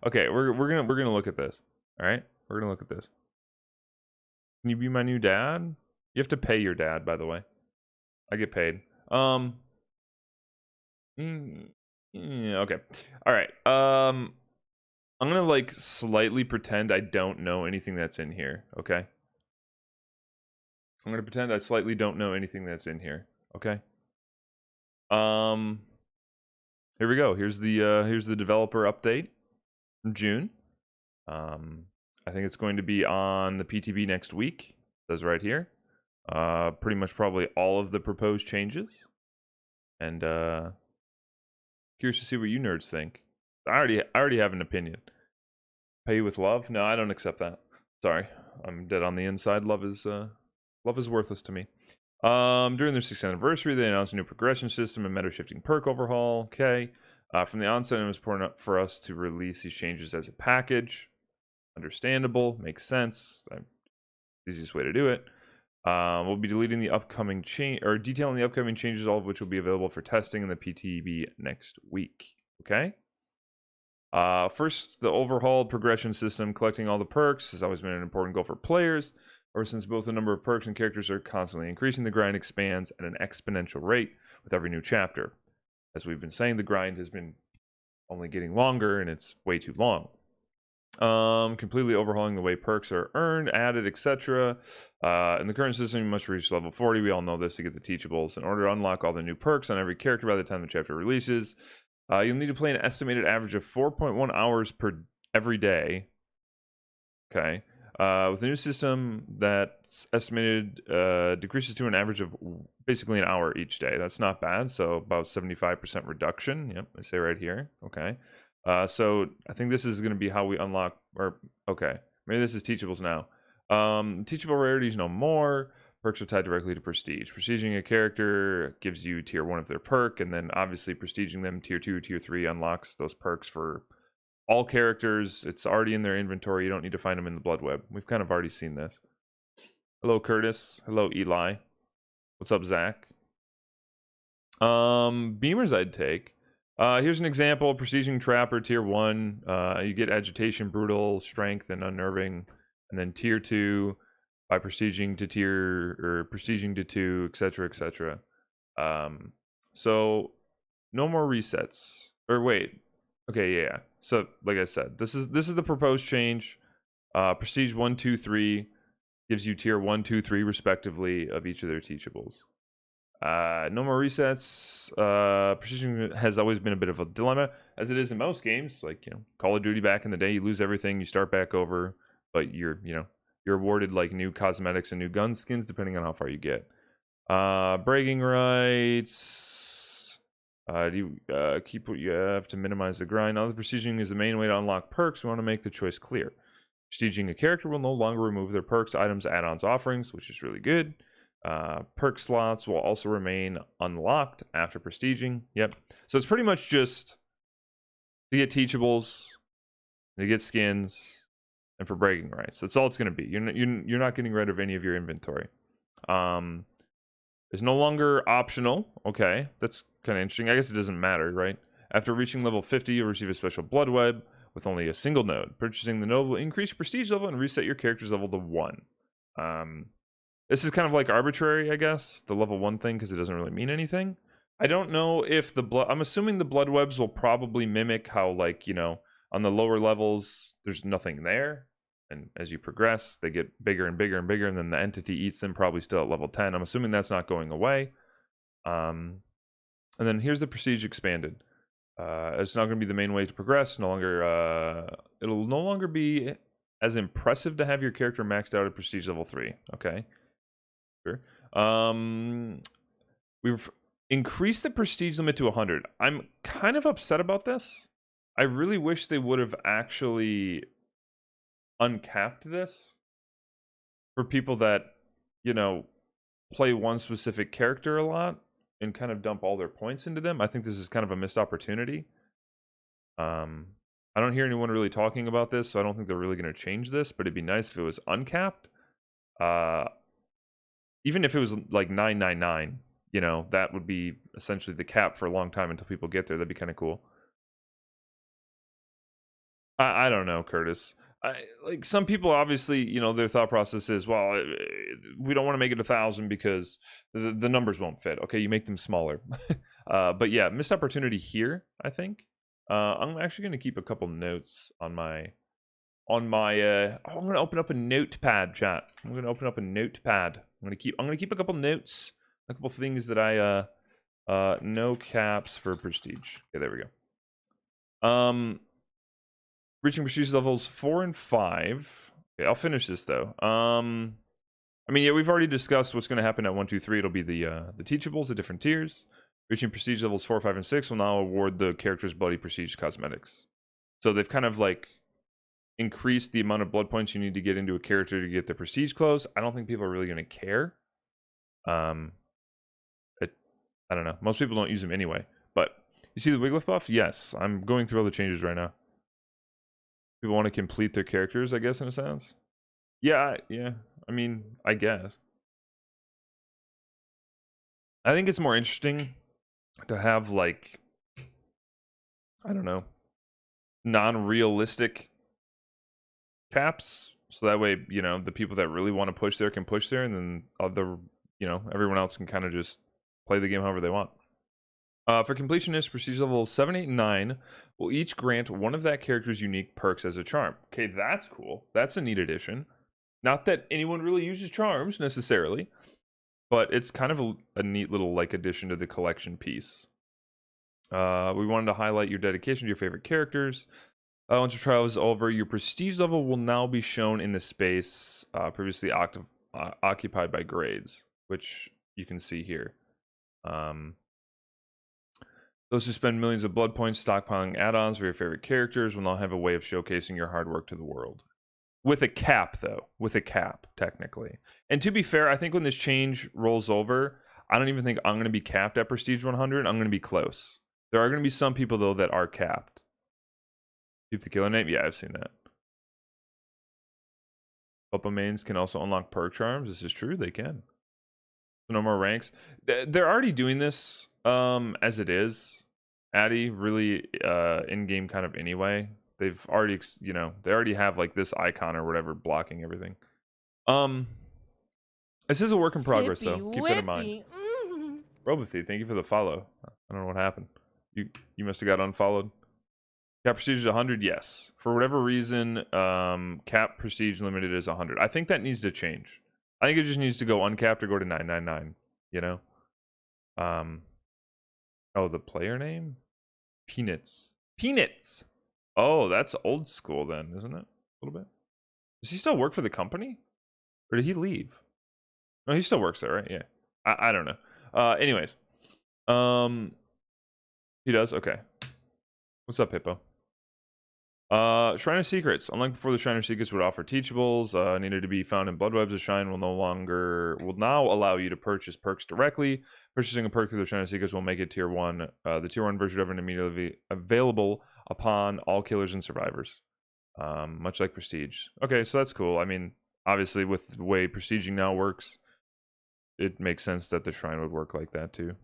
Okay, we're gonna look at this. All right, we're gonna look at this. Can you be my new dad? You have to pay your dad, by the way. I get paid. Yeah, okay. All right. I'm gonna like slightly pretend I don't know anything that's in here. Okay. I'm gonna pretend I slightly don't know anything that's in here. Okay. Um. Here we go. Here's the developer update from June. Um. I think it's going to be on the PTB next week. It says right here. Pretty much probably all of the proposed changes. And curious to see what you nerds think. I already have an opinion. Pay you with love? No, I don't accept that. Sorry, I'm dead on the inside. Love is worthless to me. During their 6th anniversary, they announced a new progression system and meta shifting perk overhaul. Okay. From the onset, it was important for us to release these changes as a package. Understandable, makes sense. Easiest way to do it. We'll be deleting the upcoming change or detailing the upcoming changes, all of which will be available for testing in the PTB next week. Okay. First, the overhauled progression system, collecting all the perks, has always been an important goal for players. Ever since both the number of perks and characters are constantly increasing, the grind expands at an exponential rate with every new chapter. As we've been saying, the grind has been only getting longer, and it's way too long. Completely overhauling the way perks are earned, added, etc. In the current system, you must reach level 40. We all know this to get the teachables. In order to unlock all the new perks on every character by the time the chapter releases, you'll need to play an estimated average of 4.1 hours per every day. Okay. With the new system, that's estimated decreases to an average of basically an hour each day. That's not bad. So about 75% reduction. Yep, I say right here. Okay. So I think this is going to be how we unlock, or okay, maybe this is teachables now. Teachable rarities no more. Perks are tied directly to prestige. Prestiging a character gives you tier 1 of their perk, and then obviously prestiging them tier 2, tier 3 unlocks those perks for all characters. It's already in their inventory. You don't need to find them in the blood web. We've kind of already seen this. Hello, Curtis. Hello, Eli. What's up, Zach? Beamers I'd take. Here's an example. Prestiging Trapper, tier 1. You get Agitation, Brutal, Strength, and Unnerving. And then tier 2 by prestiging to prestiging to 2, etc., etc. So no more resets. Or wait. Okay, yeah. So like I said, this is the proposed change. Prestige 1, 2, 3 gives you tier 1, 2, 3 respectively of each of their teachables. No more resets. Precision has always been a bit of a dilemma, as it is in most games. Like, Call of Duty back in the day, you lose everything, you start back over, but you're awarded like new cosmetics and new gun skins depending on how far you get. Bragging rights. Do you keep what you have to minimize the grind? Now, the prestiging is the main way to unlock perks. We want to make the choice clear. Prestiging a character will no longer remove their perks, items, add-ons, offerings, which is really good. Perk slots will also remain unlocked after prestiging. Yep. So it's pretty much just to get teachables, to get skins, and for bragging rights. That's all it's going to be. You're not getting rid of any of your inventory. It's no longer optional. Okay, that's kind of interesting. I guess it doesn't matter, right? After reaching level 50, you'll receive a special blood web with only a single node. Purchasing the node will increase your prestige level and reset your character's level to 1. This is kind of like arbitrary, I guess, the level 1 thing, because it doesn't really mean anything. I don't know if I'm assuming the blood webs will probably mimic how, like, on the lower levels, there's nothing there. And as you progress, they get bigger and bigger and bigger, and then the entity eats them, probably still at level 10. I'm assuming that's not going away. And then here's the prestige expanded. It's not going to be the main way to progress. It'll no longer be as impressive to have your character maxed out at prestige level 3. Okay. We've increased the prestige limit to 100. I'm kind of upset about this. I really wish they would have actually uncapped this for people that, play one specific character a lot and kind of dump all their points into them. I think this is kind of a missed opportunity. I don't hear anyone really talking about this, so I don't think they're really going to change this, but it'd be nice if it was uncapped. Even if it was like 999, that would be essentially the cap for a long time until people get there. That'd be kind of cool. I don't know, Curtis. Like some people, obviously, you know, their thought process is, well, we don't want to make it 1,000 because the numbers won't fit. Okay, you make them smaller. But yeah, missed opportunity here, I think. I'm actually going to keep a couple notes on my I'm going to open up a notepad, chat. I'm going to open up a notepad. I'm going to keep a couple notes, a couple things that no caps for prestige. Okay, there we go. Reaching prestige levels 4 and 5. Okay, I'll finish this though. I mean, yeah, we've already discussed what's going to happen at 1, 2, 3. It'll be the teachables, the different tiers. Reaching prestige levels 4, 5, and 6 will now award the character's bloody prestige cosmetics. So they've kind of like increased the amount of blood points you need to get into a character to get the prestige clothes. I don't think people are really going to care. I don't know. Most people don't use them anyway. But you see the Wiglif buff? Yes, I'm going through all the changes right now. People want to complete their characters, I guess, in a sense. Yeah. I mean, I guess. I think it's more interesting to have, like, I don't know, non-realistic caps. So that way, you know, the people that really want to push there can push there, and then everyone else can kind of just play the game however they want. For completionists, prestige level 7, 8, and 9 will each grant one of that character's unique perks as a charm. Okay, that's cool. That's a neat addition. Not that anyone really uses charms necessarily, but it's kind of a neat little like addition to the collection piece. We wanted to highlight your dedication to your favorite characters. Once your trial is over, your prestige level will now be shown in the space previously occupied by grades, which you can see here. Those who spend millions of blood points stockpiling add-ons for your favorite characters will now have a way of showcasing your hard work to the world. With a cap, though. With a cap, technically. And to be fair, I think when this change rolls over, I don't even think I'm going to be capped at Prestige 100. I'm going to be close. There are going to be some people, though, that are capped. Keep the killer name? Yeah, I've seen that. Papa mains can also unlock perk charms. This is true. They can. No more ranks. They're already doing this as it is. Addy really in-game kind of anyway. They've already, they already have like this icon or whatever blocking everything. This is a work in progress, though. Keep that in mind. Robothy, thank you for the follow. I don't know what happened. You must have got unfollowed. Cap prestige is 100, yes. For whatever reason, cap prestige limited is 100. I think that needs to change. I think it just needs to go uncapped or go to 999. You know. Oh, the player name? Peanuts. Peanuts. Oh, that's old school then, isn't it? A little bit. Does he still work for the company? Or did he leave? No, he still works there, right? Yeah. I don't know. Anyways. He does? Okay. What's up, Hippo? Shrine of Secrets. Unlike before, the Shrine of Secrets would offer teachables needed to be found in Blood Webs. The Shrine will now allow you to purchase perks directly. Purchasing a perk through the Shrine of Secrets will make it tier 1. The tier 1 version of it immediately available upon all killers and survivors. Much like Prestige. Okay, so that's cool. I mean, obviously with the way Prestiging now works, it makes sense that the Shrine would work like that too.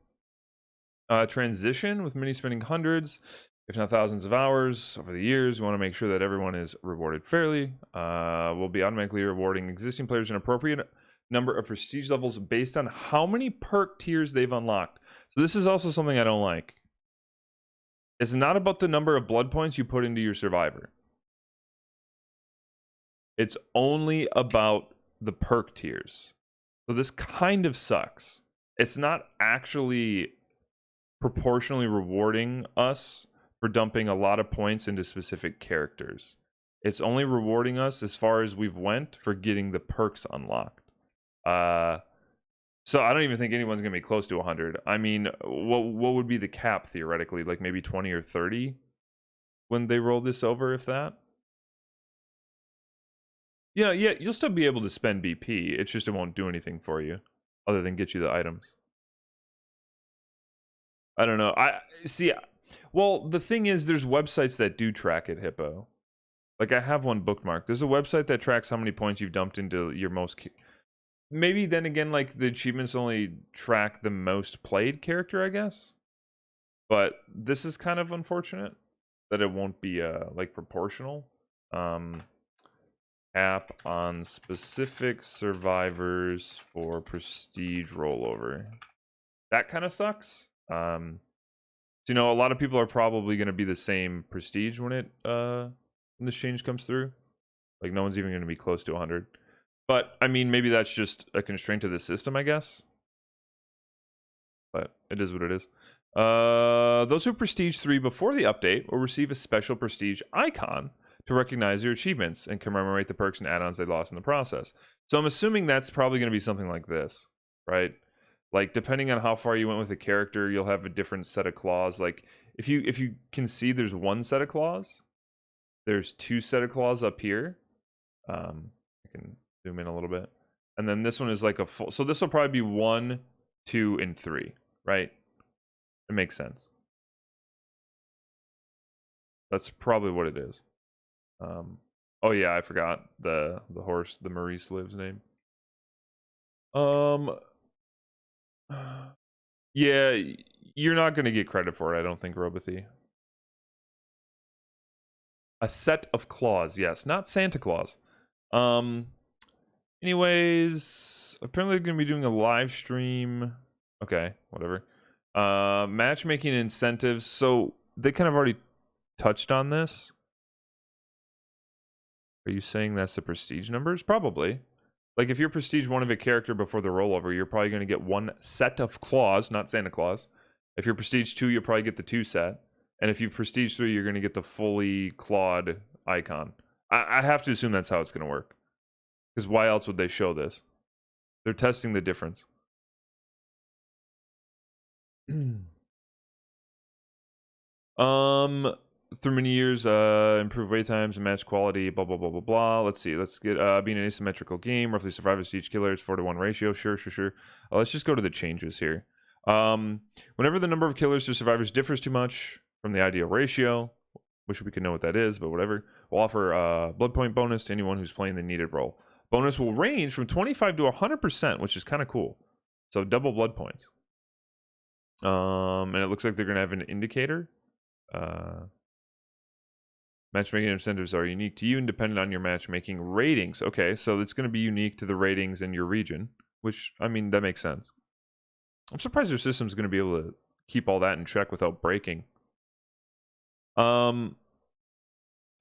Transition with many spending hundreds, if not thousands of hours over the years. We want to make sure that everyone is rewarded fairly. We'll be automatically rewarding existing players an appropriate number of prestige levels based on how many perk tiers they've unlocked. So this is also something I don't like. It's not about the number of blood points you put into your survivor. It's only about the perk tiers. So this kind of sucks. It's not actually proportionally rewarding us for dumping a lot of points into specific characters. It's only rewarding us as far as we've went for getting the perks unlocked. So I don't even think anyone's gonna be close to 100. I mean, what would be the cap theoretically? Like maybe 20 or 30 when they roll this over, if that. Yeah, you'll still be able to spend BP. It's just it won't do anything for you other than get you the items. I don't know. I see. Well, the thing is, there's websites that do track it, Hippo. Like, I have one bookmarked. There's a website that tracks how many points you've dumped into your most... Maybe then again, like, the achievements only track the most played character, I guess. But this is kind of unfortunate that it won't be like proportional. Cap on specific survivors for prestige rollover. That kind of sucks. So, you know, a lot of people are probably going to be the same prestige when this change comes through. Like, no one's even going to be close to 100. But I mean, maybe that's just a constraint of the system, I guess. But it is what it is. Those who prestige 3 before the update will receive a special prestige icon to recognize your achievements and commemorate the perks and add-ons they lost in the process. So I'm assuming that's probably going to be something like this, right? Like, depending on how far you went with the character, you'll have a different set of claws. Like, if you can see, there's one set of claws. There's 2 set of claws up here. I can zoom in a little bit. And then this one is like a full... So this will probably be 1, 2, and 3, right? It makes sense. That's probably what it is. Oh yeah, I forgot the horse, the Maurice lives name. Yeah, you're not gonna get credit for it, I don't think, Robothy. A set of claws, yes, not Santa Claus. Anyways, apparently they're gonna be doing a live stream. Okay, whatever. Matchmaking incentives. So they kind of already touched on this. Are you saying that's the prestige numbers? Probably. Like, if you're prestige 1 of a character before the rollover, you're probably going to get 1 set of claws, not Santa Claus. If you're prestige 2, you'll probably get the 2 set. And if you've prestige 3, you're going to get the fully clawed icon. I have to assume that's how it's going to work. Because why else would they show this? They're testing the difference. Through many years, improve wait times and match quality, blah blah blah blah blah. Let's see. Let's get being an asymmetrical game, roughly survivors to each killer is 4-to-1 ratio. Sure. Let's just go to the changes here. Whenever the number of killers to survivors differs too much from the ideal ratio, wish we could know what that is, but whatever. We'll offer blood point bonus to anyone who's playing the needed role. Bonus will range from 25 to 100%, which is kind of cool. So double blood points. And it looks like they're gonna have an indicator. Matchmaking incentives are unique to you and dependent on your matchmaking ratings. Okay, so it's going to be unique to the ratings in your region, which, I mean, that makes sense. I'm surprised your system's going to be able to keep all that in check without breaking. Playing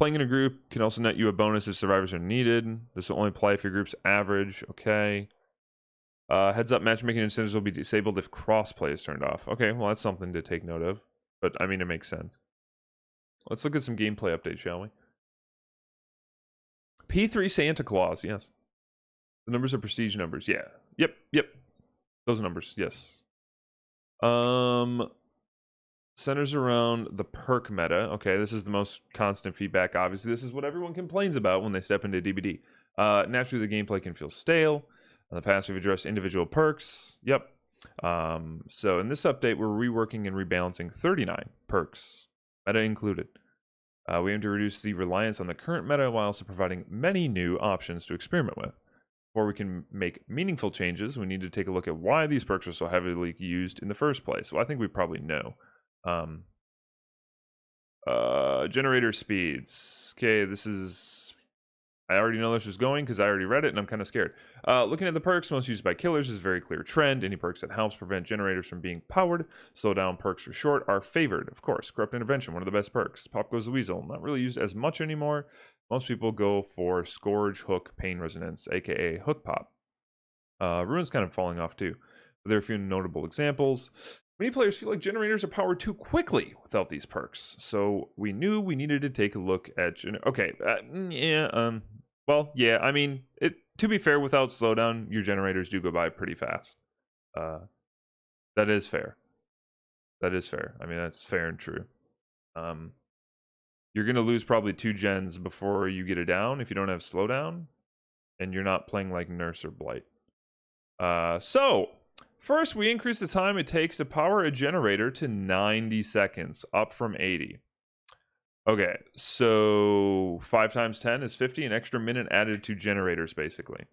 in a group can also net you a bonus if survivors are needed. This will only apply if your group's average. Okay. Heads up, matchmaking incentives will be disabled if crossplay is turned off. Okay, well, that's something to take note of. But, I mean, it makes sense. Let's look at some gameplay updates, shall we? P3 Santa Claus, yes. The numbers are prestige numbers, yeah. Yep. Those numbers, yes. Centers around the perk meta. Okay, this is the most constant feedback, obviously. This is what everyone complains about when they step into DBD. Naturally, the gameplay can feel stale. In the past, we've addressed individual perks. Yep. So in this update, we're reworking and rebalancing 39 perks, meta included. We aim to reduce the reliance on the current meta while also providing many new options to experiment with. Before we can make meaningful changes, we need to take a look at why these perks are so heavily used in the first place. Well, I think we probably know. Generator speeds. Okay, this is... I already know this is going because I already read it and I'm kind of scared. Looking at the perks most used by killers is a very clear trend. Any perks that helps prevent generators from being powered, slow down perks for short, are favored. Of course, Corrupt Intervention, one of the best perks. Pop Goes the Weasel, not really used as much anymore. Most people go for Scourge, Hook, Pain Resonance, aka Hook Pop. Ruin's kind of falling off too, but there are a few notable examples. Many players feel like generators are powered too quickly without these perks, so we knew we needed to take a look at... Well, yeah, I mean, to be fair, without slowdown, your generators do go by pretty fast. That is fair. That is fair. I mean, that's fair and true. You're going to lose probably 2 gens before you get it down if you don't have slowdown, and you're not playing like Nerfs or Blight. So... First, we increase the time it takes to power a generator to 90 seconds, up from 80. Okay, so 5 times 10 is 50, an extra minute added to generators, basically.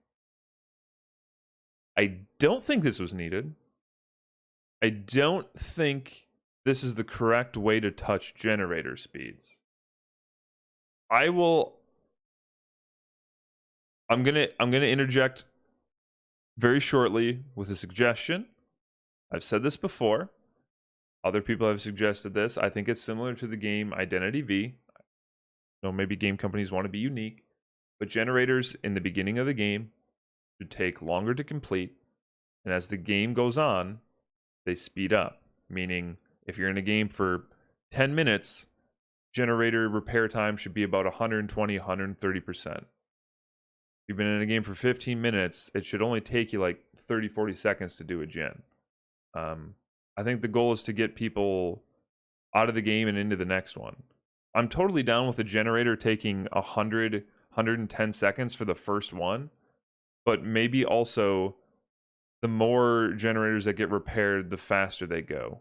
I don't think this was needed. I don't think this is the correct way to touch generator speeds. I'm gonna interject very shortly with a suggestion. I've said this before. Other people have suggested this. I think it's similar to the game Identity V. Maybe game companies want to be unique, but generators in the beginning of the game should take longer to complete, and as the game goes on, they speed up. Meaning, if you're in a game for 10 minutes, generator repair time should be about 120, 130%. If you've been in a game for 15 minutes, it should only take you like 30, 40 seconds to do a gen. I think the goal is to get people out of the game and into the next one. I'm totally down with the generator taking 100, 110 seconds for the first one, but maybe also the more generators that get repaired, the faster they go.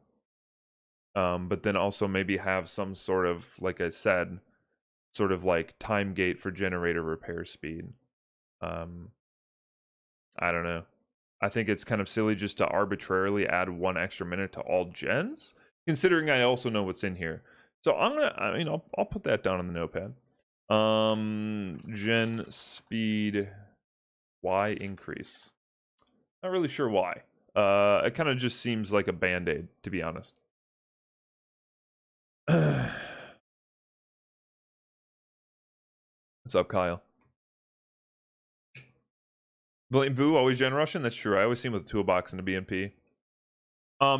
But then also maybe have some sort of, like I said, sort of like time gate for generator repair speed. I don't know. I think it's kind of silly just to arbitrarily add 1 extra minute to all gens, considering I also know what's in here. So I'll put that down on the notepad. Gen speed Y increase. Not really sure why. It kind of just seems like a band-aid, to be honest. What's up, Kyle? Blame Vu, always gen Russian. That's true. I always see him with a toolbox and a BMP.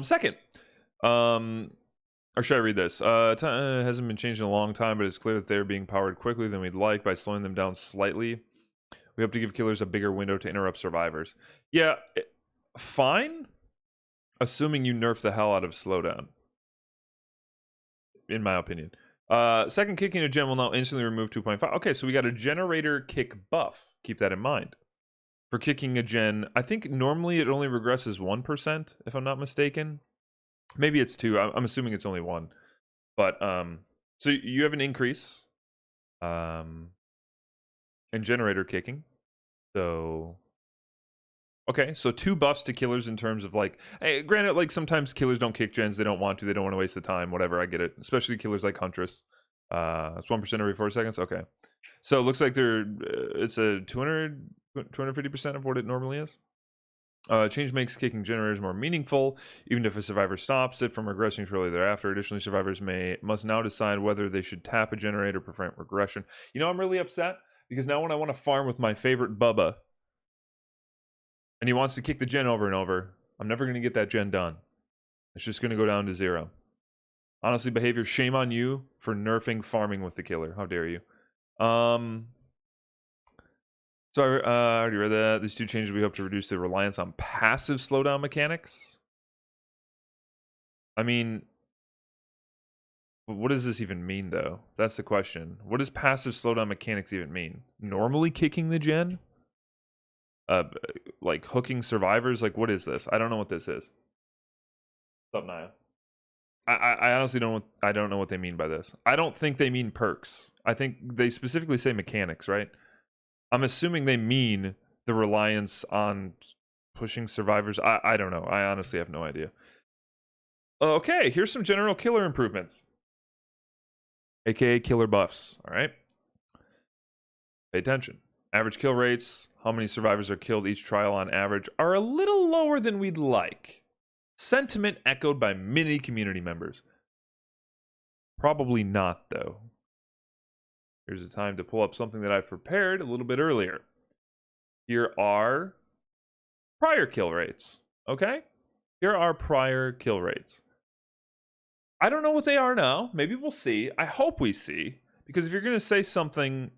Second. Or should I read this? It hasn't been changed in a long time, but it's clear that they're being powered quickly than we'd like. By slowing them down slightly, we hope to give killers a bigger window to interrupt survivors. Yeah, fine. Assuming you nerf the hell out of slowdown. In my opinion. Second, kicking a gen will now instantly remove 2.5. Okay, so we got a generator kick buff. Keep that in mind. For kicking a gen, I think normally it only regresses 1%, if I'm not mistaken. Maybe it's 2. I'm assuming it's only 1. But, so you have an increase in generator kicking. So, okay, so 2 buffs to killers in terms of like, hey, granted, like sometimes killers don't kick gens, they don't want to, they don't want to waste the time, whatever, I get it. Especially killers like Huntress. It's 1% every 4 seconds, okay. So it looks like it's a 250% of what it normally is. Change makes kicking generators more meaningful, even if a survivor stops it from regressing shortly thereafter. Additionally, survivors must now decide whether they should tap a generator to prevent regression. You know, I'm really upset because now when I want to farm with my favorite Bubba, and he wants to kick the gen over and over, I'm never going to get that gen done. It's just going to go down to 0. Honestly, behavior, shame on you for nerfing farming with the killer. How dare you? So I already read that. These 2 changes we hope to reduce the reliance on passive slowdown mechanics. I mean, what does this even mean, though? That's the question. What does passive slowdown mechanics even mean? Normally kicking the gen? Like hooking survivors? Like, what is this? I don't know what this is. What's up, Naya? I honestly don't know what they mean by this. I don't think they mean perks. I think they specifically say mechanics, right? I'm assuming they mean the reliance on pushing survivors. I don't know. I honestly have no idea. Okay, here's some general killer improvements. AKA killer buffs, all right? Pay attention. Average kill rates, how many survivors are killed each trial on average, are a little lower than we'd like. Sentiment echoed by many community members. Probably not, though. Here's the time to pull up something that I've prepared a little bit earlier. Here are prior kill rates, okay? Here are prior kill rates. I don't know what they are now. Maybe we'll see. I hope we see. Because if you're going to say something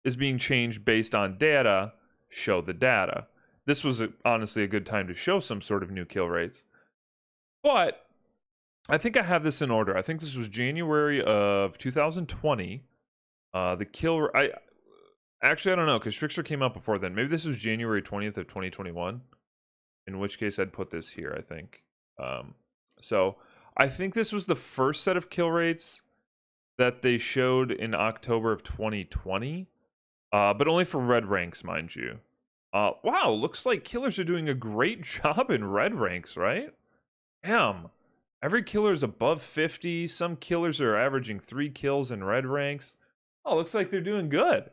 is being changed based on data, show the data. This was honestly a good time to show some sort of new kill rates. But I think I have this in order. I think this was January of 2020. The kill... Actually, I don't know, because Trickster came out before then. Maybe this was January 20th of 2021. In which case, I'd put this here, I think. So, I think this was the first set of kill rates that they showed in October of 2020. But only for red ranks, mind you. Wow, looks like killers are doing a great job in red ranks, right? Damn. Every killer is above 50. Some killers are averaging 3 kills in red ranks. Oh, looks like they're doing good.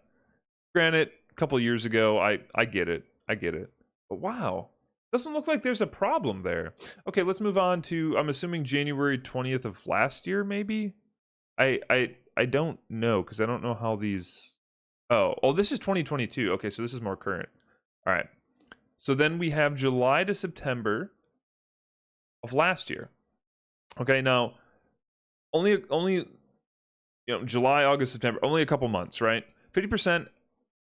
Granted, a couple years ago, I get it. I get it. But wow. Doesn't look like there's a problem there. Okay, let's move on to, I'm assuming January 20th of last year, maybe? I don't know, because I don't know how these... Oh, this is 2022. Okay, so this is more current. All right. So then we have July to September of last year. Okay, now, only July, August, September, only a couple months, right? 50%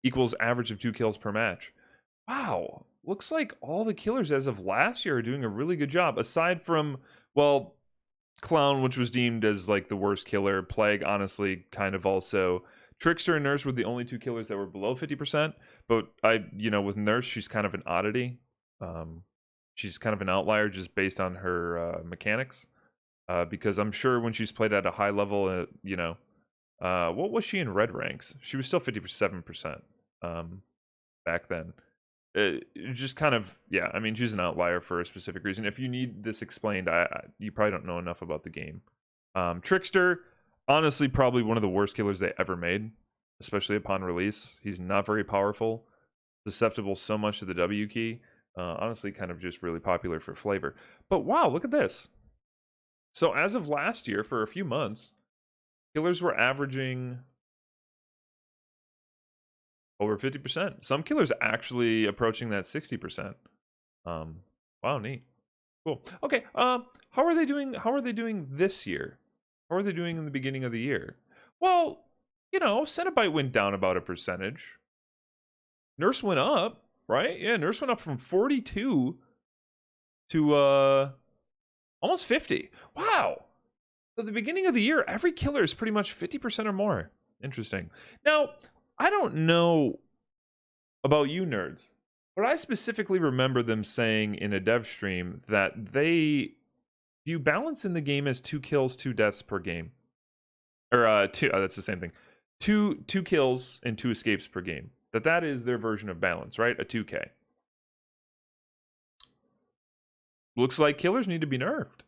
equals average of 2 kills per match. Wow, looks like all the killers as of last year are doing a really good job, aside from, well, Clown, which was deemed as like the worst killer. Plague, honestly, kind of also. Trickster and Nerfs were the only 2 killers that were below 50%, but with Nerfs, she's kind of an oddity. She's kind of an outlier just based on her mechanics, because I'm sure when she's played at a high level, what was she in red ranks? She was still 57% back then. Just kind of, yeah, I mean, she's an outlier for a specific reason. If you need this explained, you probably don't know enough about the game. Trickster, honestly, probably one of the worst killers they ever made, especially upon release. He's not very powerful, susceptible so much to the W key. Honestly, kind of just really popular for flavor. But wow, look at this. So as of last year, for a few months, killers were averaging over 50%. Some killers actually approaching that 60%. Wow, neat. Cool. Okay, how are they doing? How are they doing this year? How are they doing in the beginning of the year? Well, Cenobite went down about a percentage. Nurse went up, right? Yeah, Nurse went up from 42 to almost 50. Wow. So at the beginning of the year, every killer is pretty much 50% or more. Interesting. Now, I don't know about you nerds, but I specifically remember them saying in a dev stream that they view balance in the game as 2 kills, 2 deaths per game. Or two, that's the same thing. Two kills and 2 escapes per game. That is their version of balance, right? A 2K. Looks like killers need to be nerfed.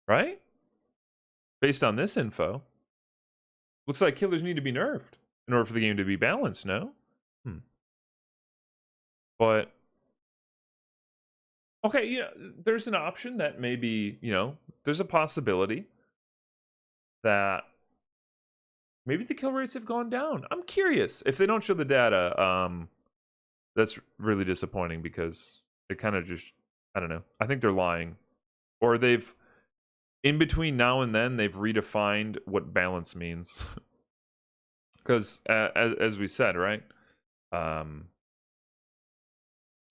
Right? Based on this info. Looks like killers need to be nerfed in order for the game to be balanced, no? But, okay, there's an option that maybe, there's a possibility that maybe the kill rates have gone down. I'm curious. If they don't show the data, that's really disappointing because it kind of just, I don't know. I think they're lying. Or they've, in between now and then, they've redefined what balance means. Because, as we said, right?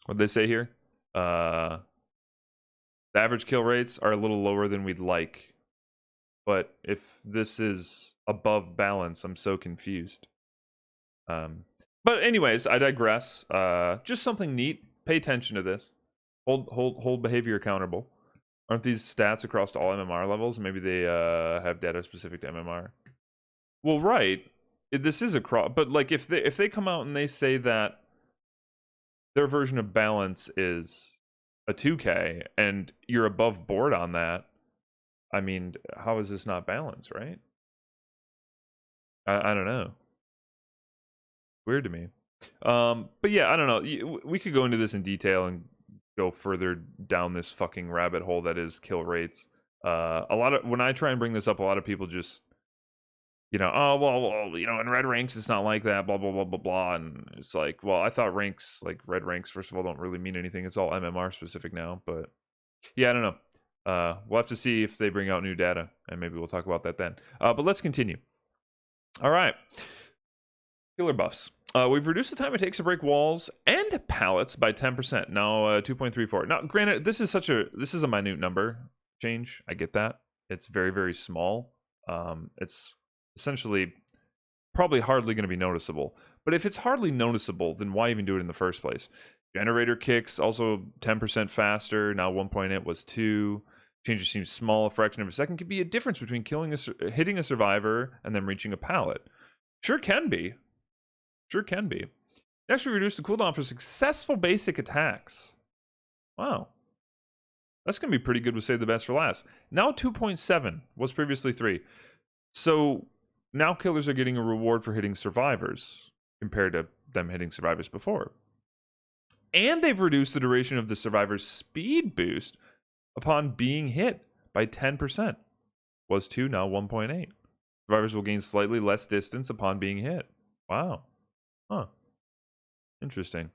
What'd they say here? The average kill rates are a little lower than we'd like. But if this is above balance, I'm so confused. But anyways, I digress. Just something neat. Pay attention to this. Hold behavior accountable. Aren't these stats across all MMR levels? Maybe they have data specific to MMR. Well, right. This is across, but like if they come out and they say that their version of balance is a 2K and you're above board on that, I mean, how is this not balance, right? I don't know. Weird to me. But yeah, I don't know. We could go into this in detail and go further down this fucking rabbit hole that is kill rates. When I try and bring this up, a lot of people just, oh, well, in red ranks, it's not like that, blah, blah, blah, blah, blah. And it's like, well, I thought ranks, like red ranks, first of all, don't really mean anything. It's all MMR specific now. But yeah, I don't know. We'll have to see if they bring out new data, and maybe we'll talk about that then. But let's continue. All right. Killer buffs. We've reduced the time it takes to break walls and pallets by 10%. Now 2.34. Now, granted, this is a minute number change. I get that. It's very, very small. It's essentially probably hardly going to be noticeable. But if it's hardly noticeable, then why even do it in the first place? Generator kicks also 10% faster. Now 1.8 was 2. Changes seem small. A fraction of a second could be a difference between hitting a survivor and then reaching a pallet. Sure can be. Sure can be. Next, we reduced the cooldown for successful basic attacks. Wow. That's going to be pretty good with Save the Best for Last. Now 2.7 was previously 3. So now killers are getting a reward for hitting survivors compared to them hitting survivors before. And they've reduced the duration of the survivor's speed boost upon being hit by 10%. Was 2, now 1.8. Survivors will gain slightly less distance upon being hit. Wow. Huh. Interesting.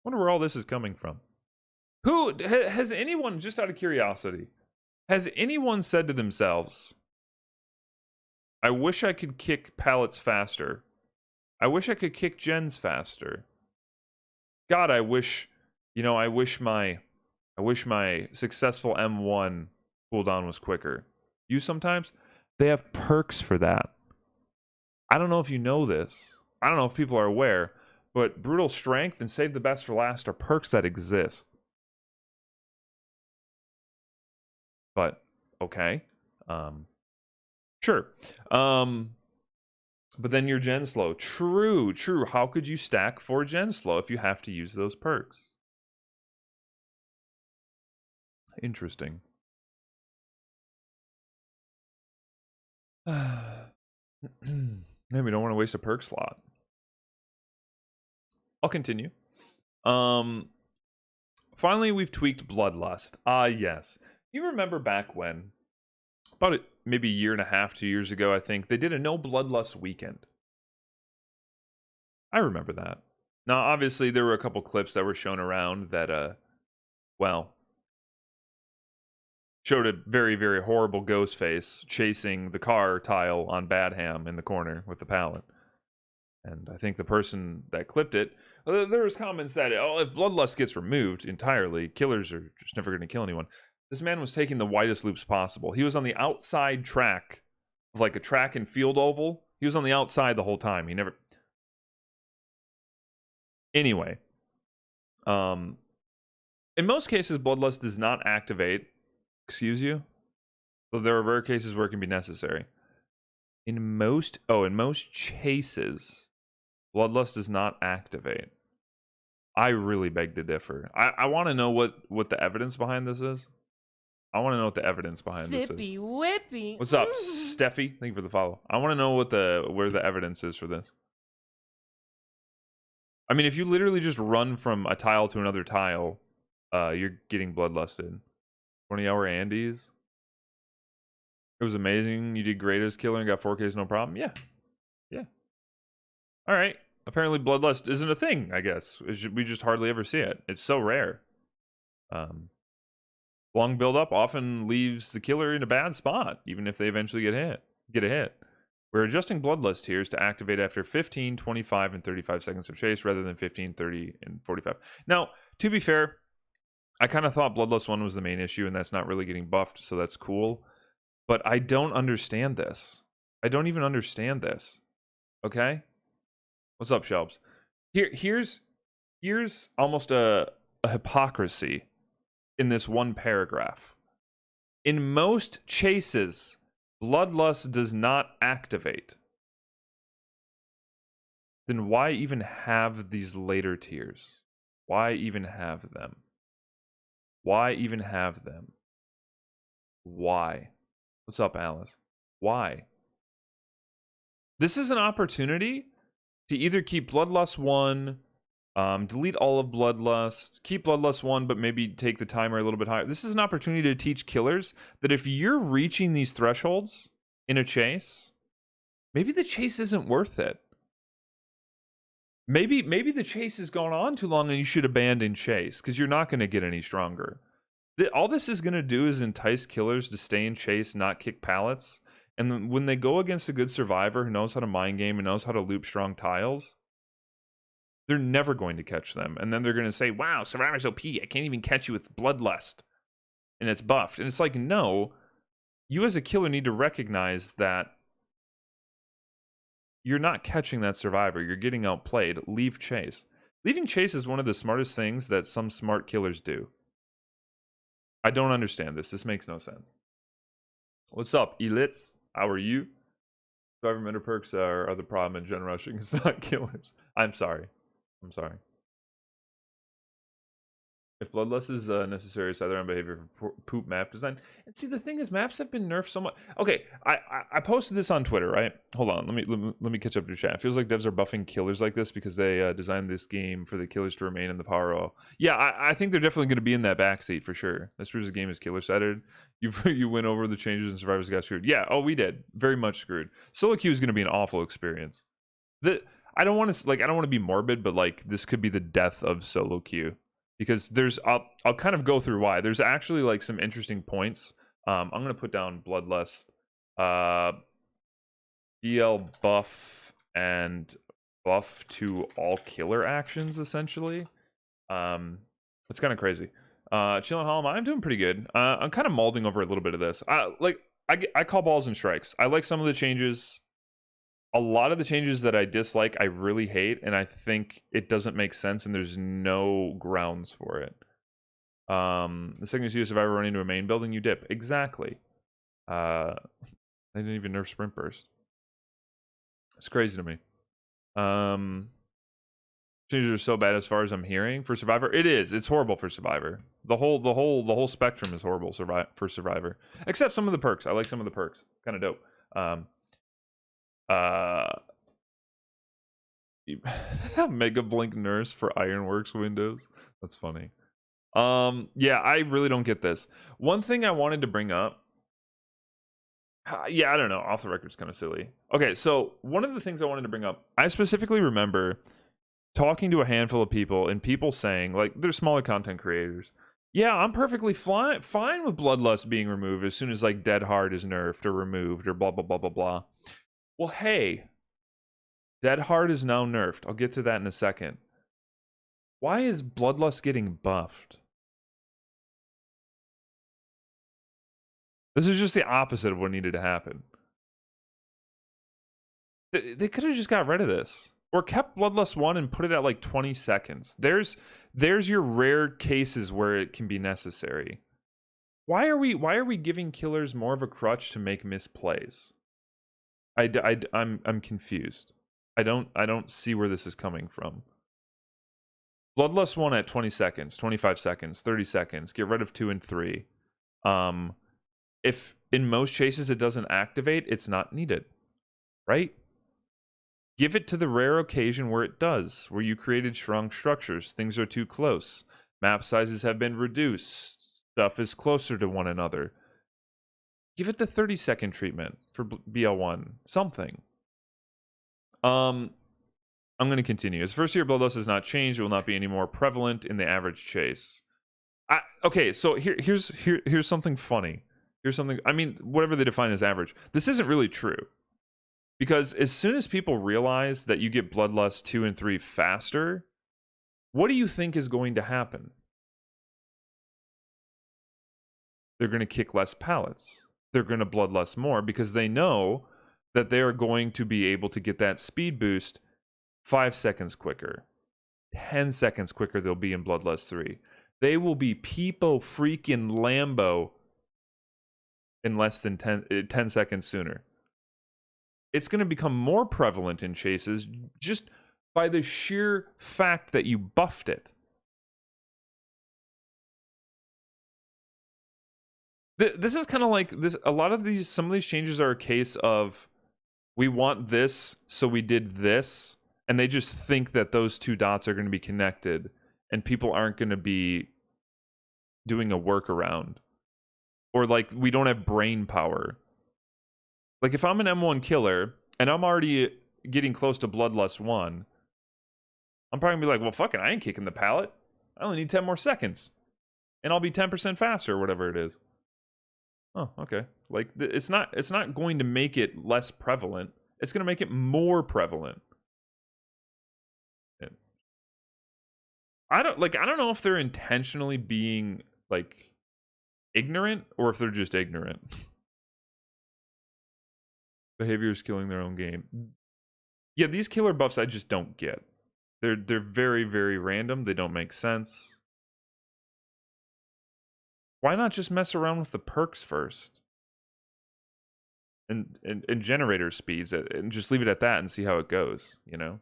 Wonder where all this is coming from. Who has anyone, just out of curiosity, has anyone said to themselves, I wish I could kick pallets faster. I wish I could kick gens faster. God, I wish my successful M1 cooldown was quicker. You sometimes? They have perks for that. I don't know if you know this. I don't know if people are aware, but Brutal Strength and Save the Best for Last are perks that exist. But, okay. Sure. But then you're gen slow. True. How could you stack for gen slow if you have to use those perks? Interesting. Maybe we don't want to waste a perk slot. I'll continue. Finally, we've tweaked Bloodlust. Yes. You remember back when, about maybe a year and a half, 2 years ago, I think, they did a no Bloodlust weekend. I remember that. Now, obviously, there were a couple clips that were shown around that, showed a very, very horrible ghost face chasing the car tile on Badham in the corner with the pallet. And I think the person that clipped it, there was comments that, if Bloodlust gets removed entirely, killers are just never going to kill anyone. This man was taking the widest loops possible. He was on the outside track of like a track and field oval. He was on the outside the whole time. He never... Anyway. In most cases, Bloodlust does not activate. Excuse you? So there are rare cases where it can be necessary. In most chases, Bloodlust does not activate. I really beg to differ. I want to know what the evidence behind this is. I want to know what the evidence behind this is. Sippy whippy. What's up, Steffi? Thank you for the follow. I want to know where the evidence is for this. I mean, if you literally just run from a tile to another tile, you're getting bloodlusted. 20-hour Andes. It was amazing. You did great as killer and got 4Ks no problem. Yeah. All right. Apparently bloodlust isn't a thing, I guess. We just hardly ever see it. It's so rare. Long build-up often leaves the killer in a bad spot, even if they eventually get a hit. We're adjusting bloodlust tiers to activate after 15, 25, and 35 seconds of chase rather than 15, 30, and 45. Now, to be fair, I kind of thought Bloodlust 1 was the main issue, and that's not really getting buffed, so that's cool. But I don't understand this. I don't even understand this. Okay? What's up, Shelbs? Here's almost a hypocrisy in this one paragraph. In most chases, Bloodlust does not activate. Then why even have these later tiers? Why even have them? Why even have them? Why? What's up, Alice? Why? This is an opportunity to either keep Bloodlust 1, delete all of Bloodlust, keep Bloodlust 1, but maybe take the timer a little bit higher. This is an opportunity to teach killers that if you're reaching these thresholds in a chase, maybe the chase isn't worth it. Maybe the chase has gone on too long and you should abandon chase because you're not going to get any stronger. All this is going to do is entice killers to stay in chase, not kick pallets. And when they go against a good survivor who knows how to mind game and knows how to loop strong tiles, they're never going to catch them. And then they're going to say, wow, Survivor's OP. I can't even catch you with Bloodlust. And it's buffed. And it's like, no. You as a killer need to recognize that you're not catching that survivor. You're getting outplayed. Leave chase. Leaving chase is one of the smartest things that some smart killers do. I don't understand this. This makes no sense. What's up, Elitz? How are you? Survivor meta perks are the problem in gen rushing. It's not killers. I'm sorry. If Bloodlust is necessary side around behavior for poop map design. And see, the thing is, maps have been nerfed so much. Okay, I posted this on Twitter, right? Hold on, let me catch up to chat. It feels like devs are buffing killers like this because they designed this game for the killers to remain in the power roll. Yeah, I think they're definitely going to be in that backseat for sure. This proves the game is killer-sided. You went over the changes and survivors got screwed. Yeah, oh, we did. Very much screwed. Solo queue is going to be an awful experience. I don't want to be morbid, but like this could be the death of solo queue. Because I'll kind of go through why. There's actually like some interesting points. I'm gonna put down Bloodlust, BL buff and buff to all killer actions essentially. It's kind of crazy. Chillin' Hollow, I'm doing pretty good. I'm kind of molding over a little bit of this. I call balls and strikes. I like some of the changes. A lot of the changes that I dislike, I really hate, and I think it doesn't make sense, and there's no grounds for it. The second you see a survivor running into a main building, you dip. Exactly. They didn't even nerf sprint burst. It's crazy to me. Changes are so bad as far as I'm hearing for Survivor. It is. It's horrible for Survivor. The whole spectrum is horrible for Survivor, except some of the perks. I like some of the perks. Kind of dope. Mega Blink Nurse for Ironworks Windows. That's funny. Yeah, I really don't get this. One thing I wanted to bring up. Yeah, I don't know. Off the record's kind of silly. Okay, so one of the things I wanted to bring up, I specifically remember talking to a handful of people and people saying, like, they're smaller content creators. Yeah, I'm perfectly fine with Bloodlust being removed as soon as like Dead Hard is nerfed or removed or blah blah blah blah blah. Well, hey, Dead Hard is now nerfed. I'll get to that in a second. Why is Bloodlust getting buffed? This is just the opposite of what needed to happen. They could have just got rid of this. Or kept Bloodlust 1 and put it at like 20 seconds. There's your rare cases where it can be necessary. Why are we giving killers more of a crutch to make misplays? I'm confused. I don't see where this is coming from. Bloodlust 1 at 20 seconds, 25 seconds, 30 seconds. Get rid of 2 and 3. If in most chases it doesn't activate, it's not needed. Right? Give it to the rare occasion where it does, where you created strong structures, things are too close, map sizes have been reduced, stuff is closer to one another. Give it the 30-second treatment for BL1. Something. I'm going to continue. As first year Bloodlust has not changed, it will not be any more prevalent in the average chase. Okay, so here's something funny. Here's something, I mean, whatever they define as average. This isn't really true. Because as soon as people realize that you get Bloodlust 2 and 3 faster, what do you think is going to happen? They're going to kick less pallets. They're going to Bloodlust more because they know that they are going to be able to get that speed boost 5 seconds quicker. 10 seconds quicker they'll be in Bloodlust 3. They will be Peepo freaking Lambo in less than 10 seconds sooner. It's going to become more prevalent in chases just by the sheer fact that you buffed it. This is kind of like this. Some of these changes are a case of we want this, so we did this, and they just think that those two dots are going to be connected, and people aren't going to be doing a workaround. Or like we don't have brain power. Like, if I'm an M1 killer, and I'm already getting close to Bloodlust 1, I'm probably going to be like, well, fuck it, I ain't kicking the pallet. I only need 10 more seconds. And I'll be 10% faster, or whatever it is. Oh, okay. Like, it's not going to make it less prevalent. It's going to make it more prevalent. I don't know if they're intentionally being, like, ignorant, or if they're just ignorant. Behavior is killing their own game. Yeah, these killer buffs I just don't get. They're very, very random. They don't make sense. Why not just mess around with the perks first? And generator speeds and just leave it at that and see how it goes, you know?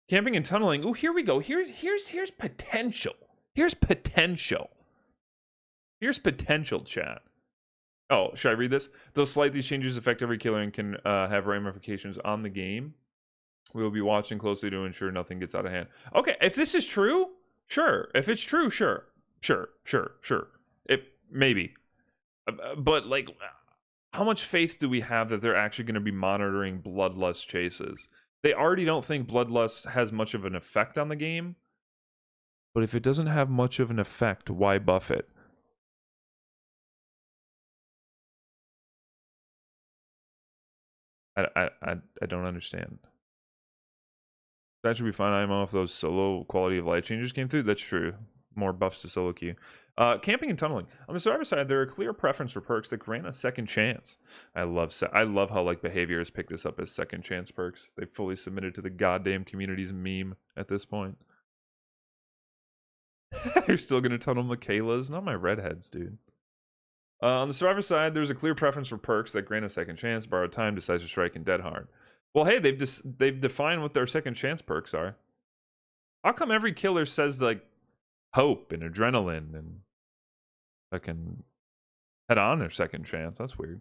Camping and tunneling. Oh, here we go. Here's potential. Here's potential. Here's potential, chat. Oh, should I read this? Though slight, these changes affect every killer and can have ramifications on the game. We will be watching closely to ensure nothing gets out of hand. Okay, if this is true, sure. If it's true, sure. Sure. Maybe. But, like, how much faith do we have that they're actually going to be monitoring bloodlust chases? They already don't think bloodlust has much of an effect on the game. But if it doesn't have much of an effect, why buff it? I don't understand. That should be fine. I don't know if those solo quality of life changes came through. That's true. More buffs to solo queue. Camping and tunneling. On the survivor side, there are a clear preference for perks that grant a second chance. I love how like behavior has picked this up as second chance perks. They fully submitted to the goddamn community's meme at this point. You're still gonna tunnel Michaela's? Not my redheads, dude. On the survivor side, there's a clear preference for perks that grant a second chance, borrowed time, decisive strike, and dead hard. Well, hey, they've defined what their second chance perks are. How come every killer says like hope and adrenaline and fucking head on their second chance? That's weird.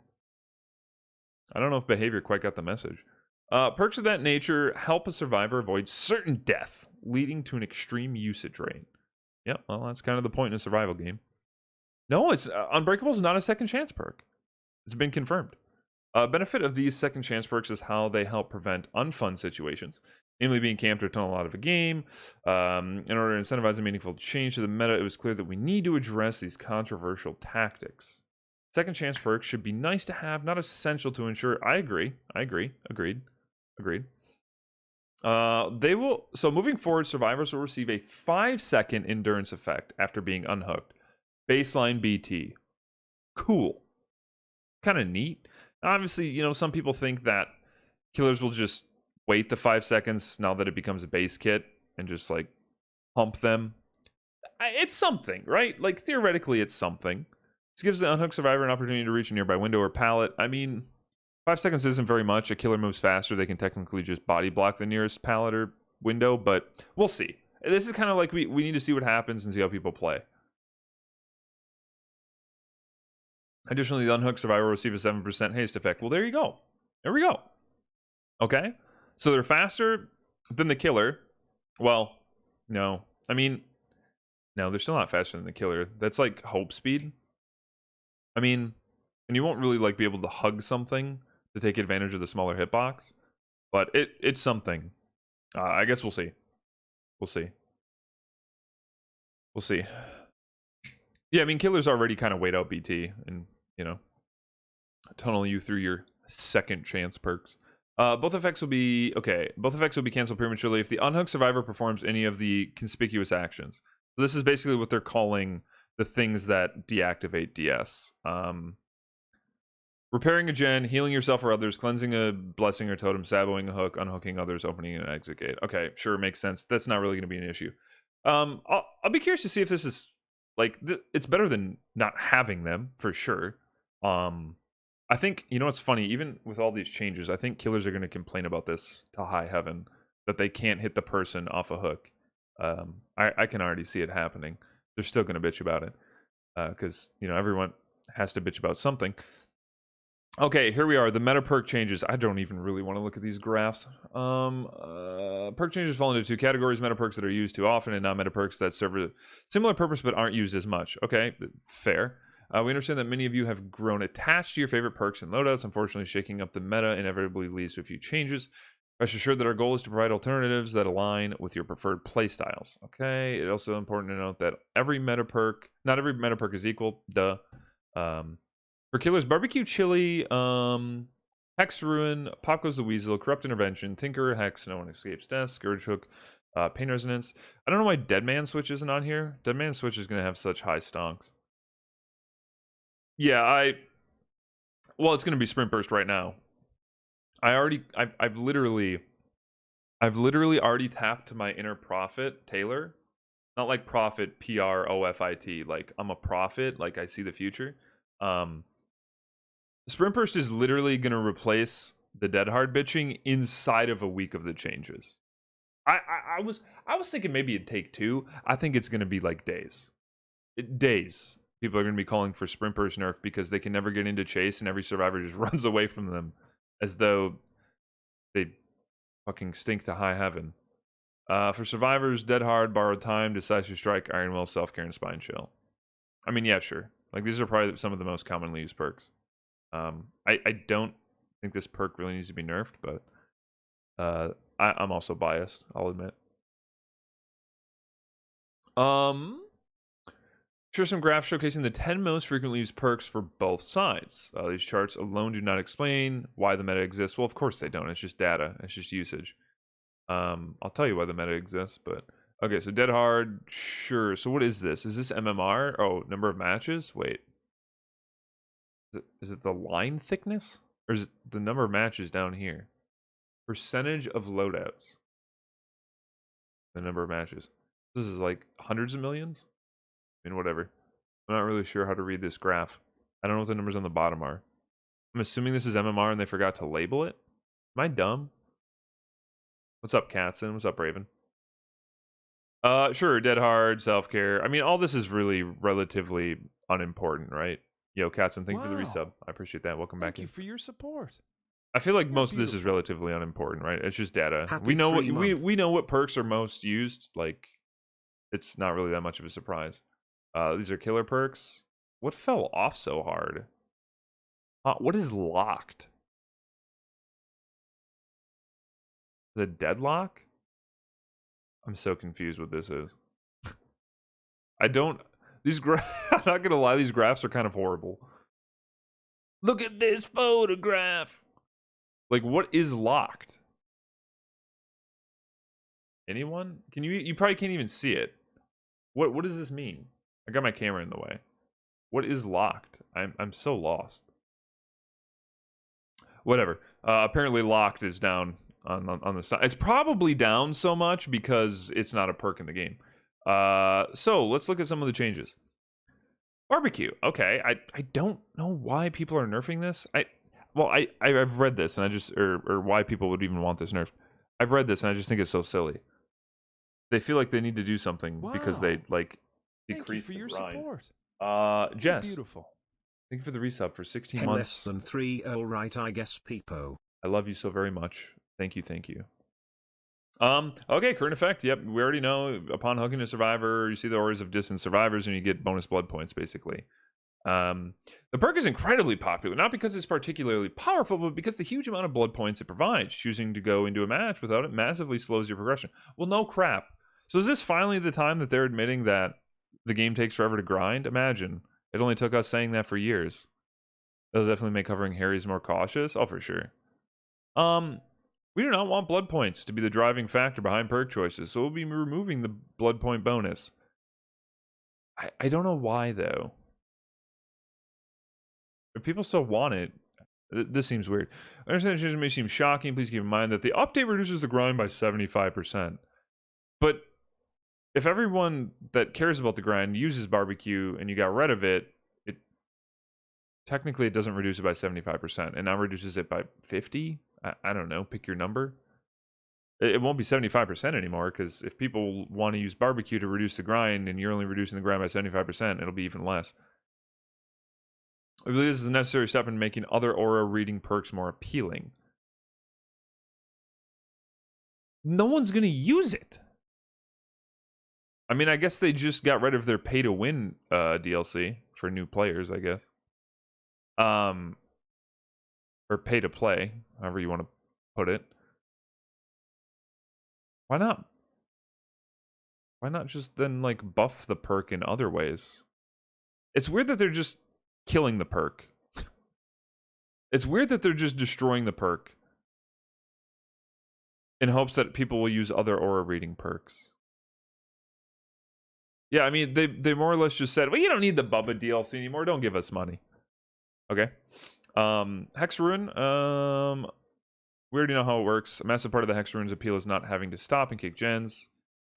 I don't know if behavior quite got the message. Perks of that nature help a survivor avoid certain death, leading to an extreme usage rate. Yep, well, that's kind of the point in a survival game. No, it's Unbreakable is not a second chance perk. It's been confirmed. Benefit of these second chance perks is how they help prevent unfun situations, namely being camped or tunneled out of a game. In order to incentivize a meaningful change to the meta, it was clear that we need to address these controversial tactics. Second chance perks should be nice to have, not essential to ensure. I agree. Agreed. So moving forward, survivors will receive a 5-second endurance effect after being unhooked. Baseline BT. Cool. Kind of neat. Obviously, some people think that killers will just wait the 5 seconds now that it becomes a base kit and just like pump them. It's something, right? Like theoretically, it's something. This gives the unhooked survivor an opportunity to reach a nearby window or pallet. I mean, 5 seconds isn't very much. A killer moves faster. They can technically just body block the nearest pallet or window, but we'll see. This is kind of like we need to see what happens and see how people play. Additionally, the unhooked survivor will receive a 7% haste effect. Well, there you go. There we go. Okay? So they're faster than the killer. Well, no. I mean, no, they're still not faster than the killer. That's like hope speed. I mean, and you won't really like be able to hug something to take advantage of the smaller hitbox. But it's something. I guess we'll see. We'll see. Yeah, I mean, killers already kind of wait out BT and, tunnel you through your second chance perks. Both effects will be canceled prematurely if the unhooked survivor performs any of the conspicuous actions. So this is basically what they're calling the things that deactivate DS. Repairing a gen, healing yourself or others, cleansing a blessing or totem, saboing a hook, unhooking others, opening an exit gate. Okay, sure, makes sense. That's not really going to be an issue. I'll be curious to see if this is like it's better than not having them for sure. I think what's funny, even with all these changes, I think killers are going to complain about this to high heaven that they can't hit the person off a hook. I can already see it happening. They're still going to bitch about it because everyone has to bitch about something. Okay, here we are. The meta perk changes. I don't even really want to look at these graphs. Perk changes fall into two categories: meta perks that are used too often and non-meta perks that serve a similar purpose but aren't used as much. Okay, fair. We understand that many of you have grown attached to your favorite perks and loadouts. Unfortunately, shaking up the meta inevitably leads to a few changes. Rest assured that our goal is to provide alternatives that align with your preferred playstyles. Okay, it's also important to note that not every meta perk is equal. Duh. For killers, barbecue chili, hex ruin, pop goes the weasel, corrupt intervention, tinker, hex, no one escapes death, scourge hook, pain resonance. I don't know why dead man switch isn't on here. Dead man switch is gonna have such high stonks. Yeah, well, it's gonna be sprint burst right now. I've literally already tapped to my inner prophet Taylor, not like prophet PROFIT. Like I'm a prophet, like I see the future. Sprint burst is literally going to replace the dead hard bitching inside of a week of the changes. I was thinking maybe it'd take 2. I think it's going to be like days. Days. People are going to be calling for Sprint Burst nerf because they can never get into chase and every survivor just runs away from them as though they fucking stink to high heaven. For survivors, Dead Hard, Borrowed Time, Decisive Strike, Iron Will, Self-Care, and Spine Chill. I mean, yeah, sure. Like, these are probably some of the most commonly used perks. I don't think this perk really needs to be nerfed, but I'm also biased, I'll admit. Share some graphs showcasing the 10 most frequently used perks for both sides. These charts alone do not explain why the meta exists. Well, of course they don't. It's just data. It's just usage. I'll tell you why the meta exists, but... Okay, so Dead Hard, sure. So what is this? Is this MMR? Oh, number of matches? Wait. Is it the line thickness? Or is it the number of matches down here? Percentage of loadouts. The number of matches. This is like hundreds of millions? I mean, whatever. I'm not really sure how to read this graph. I don't know what the numbers on the bottom are. I'm assuming this is MMR and they forgot to label it. Am I dumb? What's up, Katzen? What's up, Raven? Sure, Dead Hard, Self-Care. I mean, all this is really relatively unimportant, right? Yo, Katzen, thank you for the resub. I appreciate that. Welcome back in. Thank you for your support. I feel like most of this is relatively unimportant, right? It's just data. We know what we know what perks are most used. Like, it's not really that much of a surprise. These are killer perks. What fell off so hard? What is locked? The deadlock? I'm so confused what this is. I don't... These I'm not gonna lie, these graphs are kind of horrible. Look at this photograph! Like, what is locked? Anyone? Can you probably can't even see it. What does this mean? I got my camera in the way. What is locked? I'm so lost. Whatever. Apparently locked is down on the side. It's probably down so much because it's not a perk in the game. So let's look at some of the changes. Barbecue. Okay, I don't know why people are nerfing this. I've read this and I just or why people would even want this nerfed. I've read this and I just think it's so silly. They feel like they need to do something because they like decrease the grind. Support. Jess. Beautiful. Thank you for the resub for 16 months. Less than 3. All right, I guess, Peepo. I love you so very much. Thank you. Okay, current effect. Yep, we already know. Upon hooking a survivor, you see the auras of distant survivors and you get bonus blood points, basically. The perk is incredibly popular, not because it's particularly powerful, but because the huge amount of blood points it provides. Choosing to go into a match without it massively slows your progression. Well, no crap. So is this finally the time that they're admitting that the game takes forever to grind? Imagine. It only took us saying that for years. That'll definitely make covering Harry's more cautious. Oh, for sure. We do not want blood points to be the driving factor behind perk choices, so we'll be removing the blood point bonus. I don't know why, though. If people still want it, this seems weird. I understand the change may seem shocking. Please keep in mind that the update reduces the grind by 75%. But if everyone that cares about the grind uses barbecue and you got rid of it, technically it doesn't reduce it by 75%, and now reduces it by 50? I don't know, pick your number. It won't be 75% anymore, because if people want to use barbecue to reduce the grind and you're only reducing the grind by 75%, it'll be even less. I believe this is a necessary step in making other aura reading perks more appealing. No one's going to use it. I mean, I guess they just got rid of their pay-to-win DLC for new players, I guess. Or pay-to-play, however you want to put it. Why not? Why not just then, like, buff the perk in other ways? It's weird that they're just killing the perk. It's weird that they're just destroying the perk in hopes that people will use other aura reading perks. Yeah, I mean, they more or less just said, well, you don't need the Bubba DLC anymore. Don't give us money. Okay. Hex Rune. We already know how it works. A massive part of the Hex Rune's appeal is not having to stop and kick gens.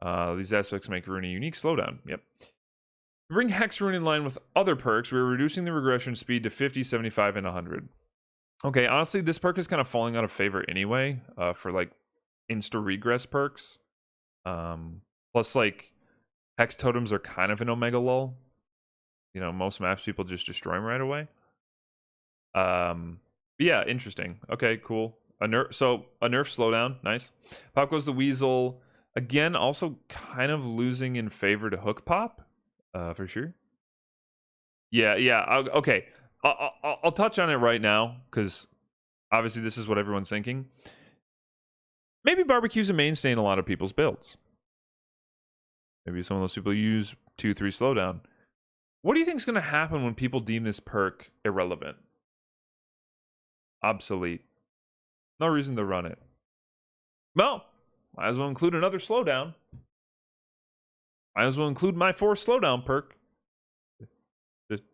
These aspects make Rune a unique slowdown. Yep. To bring Hex Rune in line with other perks, we're reducing the regression speed to 50, 75, and 100. Okay, honestly, this perk is kind of falling out of favor anyway, for like insta-regress perks. Plus, like, hex totems are kind of an omega lull. You know, most maps people just destroy them right away. Yeah, interesting. Okay, cool. A nerf slowdown, nice. Pop goes the weasel. Again, also kind of losing in favor to hook pop, for sure. Yeah. Okay, I'll touch on it right now because obviously this is what everyone's thinking. Maybe barbecue's a mainstay in a lot of people's builds. Maybe some of those people use 2-3 slowdown. What do you think is going to happen when people deem this perk irrelevant? Obsolete. No reason to run it. Well, might as well include another slowdown. Might as well include my 4 slowdown perk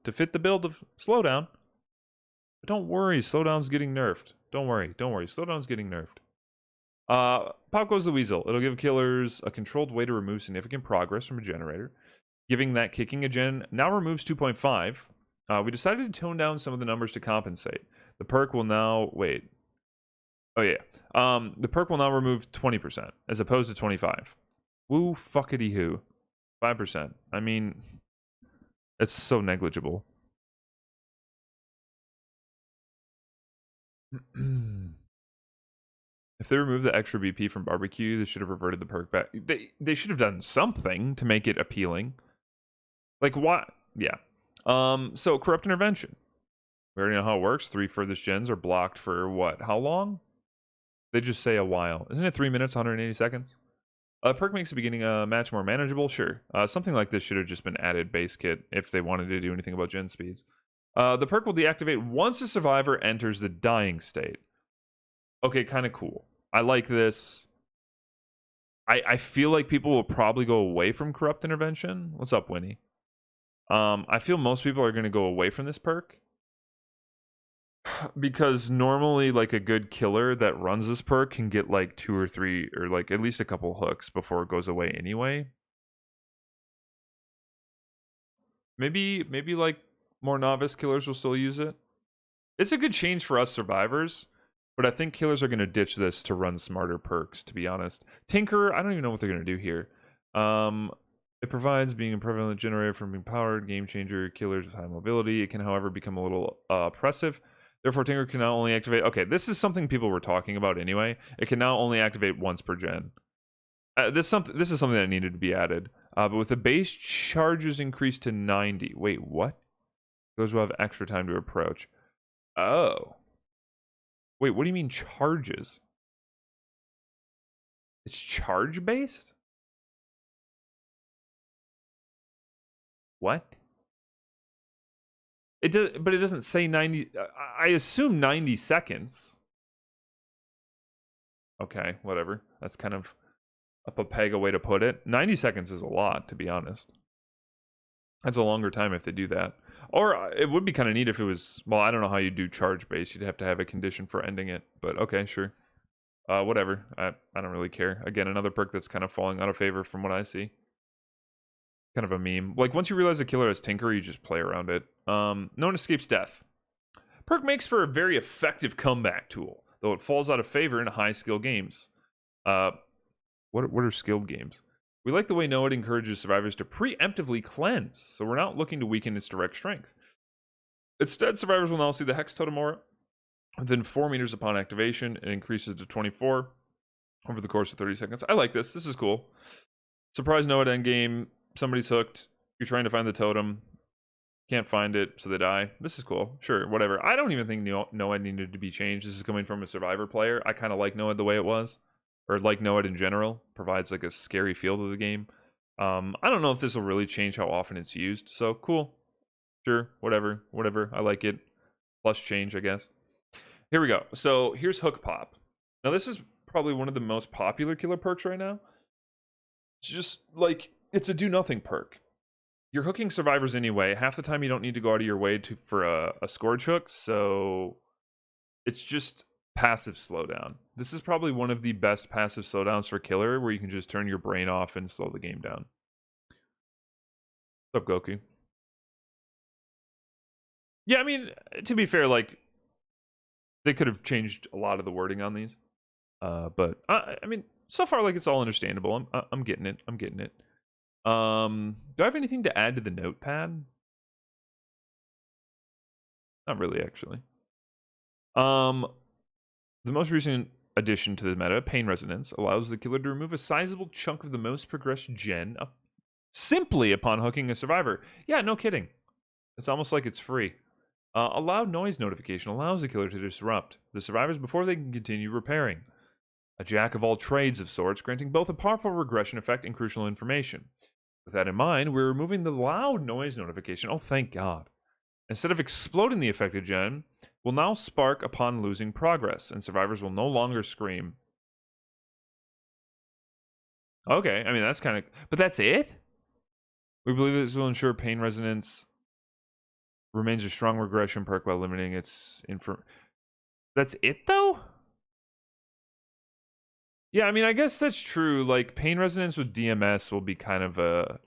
to fit the build of slowdown. But don't worry, slowdown's getting nerfed. Don't worry. Slowdown's getting nerfed. Pop goes the weasel. It'll give killers a controlled way to remove significant progress from a generator. Giving that kicking a gen now removes 2.5. We decided to tone down some of the numbers to compensate. The perk will now wait. Oh yeah. The perk will now remove 20% as opposed to 25. Woo fuckity who. 5%. I mean, it's so negligible. If they remove the extra BP from barbecue, they should have reverted the perk back. They should have done something to make it appealing. Like what? Yeah. So corrupt intervention. We already know how it works. 3 furthest gens are blocked for what? How long? They just say a while. Isn't it 3 minutes, 180 seconds? Perk makes the beginning match more manageable. Sure. Something like this should have just been added base kit if they wanted to do anything about gen speeds. The perk will deactivate once a survivor enters the dying state. Okay, kind of cool. I like this. I feel like people will probably go away from corrupt intervention. What's up, Winnie? I feel most people are going to go away from this perk because normally like a good killer that runs this perk can get like 2 or 3 or like at least a couple hooks before it goes away anyway. Maybe like more novice killers will still use it. It's a good change for us survivors, but I think killers are going to ditch this to run smarter perks, to be honest. Tinker, I don't even know what they're going to do here. It provides being a prevalent generator from being powered, game changer, killers with high mobility. It can, however, become a little oppressive. Therefore, Tinker can now only activate... Okay, this is something people were talking about anyway. It can now only activate once per gen. This is something that needed to be added. But with the base charges increased to 90. Wait, what? Those will have extra time to approach. Oh. Wait, what do you mean charges? It's charge based? What? It does, but it doesn't say 90. I assume 90 seconds. Okay, whatever. That's kind of a Papega way to put it. 90 seconds is a lot, to be honest. That's a longer time if they do that. Or it would be kind of neat if it was... Well, I don't know how you do charge base. You'd have to have a condition for ending it. But okay, sure. Whatever. I don't really care. Again, another perk that's kind of falling out of favor from what I see. Kind of a meme. Like, once you realize a killer has Tinker, you just play around it. No one escapes death. Perk makes for a very effective comeback tool, though it falls out of favor in high skill games. What are skilled games? We like the way Noah encourages survivors to preemptively cleanse, so we're not looking to weaken its direct strength. Instead, survivors will now see the Hex Totem aura within 4 meters upon activation. It increases to 24 over the course of 30 seconds. I like this. This is cool. Surprise Noah at endgame. Somebody's hooked. You're trying to find the totem. Can't find it, so they die. This is cool. Sure, whatever. I don't even think Noah needed to be changed. This is coming from a survivor player. I kind of like Noah the way it was. Or like Noah in general. Provides like a scary feel to the game. I don't know if this will really change how often it's used. So, cool. Sure, whatever. I like it. Plus change, I guess. Here we go. So, here's Hook Pop. Now, this is probably one of the most popular killer perks right now. It's just like... It's a do-nothing perk. You're hooking survivors anyway. Half the time you don't need to go out of your way for a scourge hook, so it's just passive slowdown. This is probably one of the best passive slowdowns for killer, where you can just turn your brain off and slow the game down. What's up, Goku? Yeah, I mean, to be fair, like, they could have changed a lot of the wording on these. But, I mean, so far, like, it's all understandable. I'm getting it. I'm getting it. Do I have anything to add to the notepad? Not really, actually. The most recent addition to the meta, Pain Resonance, allows the killer to remove a sizable chunk of the most progressed gen simply upon hooking a survivor. Yeah, no kidding. It's almost like it's free. A loud noise notification allows the killer to disrupt the survivors before they can continue repairing. A jack of all trades of sorts, granting both a powerful regression effect and crucial information. With that in mind, we're removing the loud noise notification. Oh, thank God. Instead of exploding the affected gen, will now spark upon losing progress, and survivors will no longer scream. Okay, I mean, that's kind of... But that's it? We believe this will ensure Pain Resonance remains a strong regression perk while limiting its That's it, though? Yeah, I mean, I guess that's true. Like, Pain Resonance with DMS will be kind of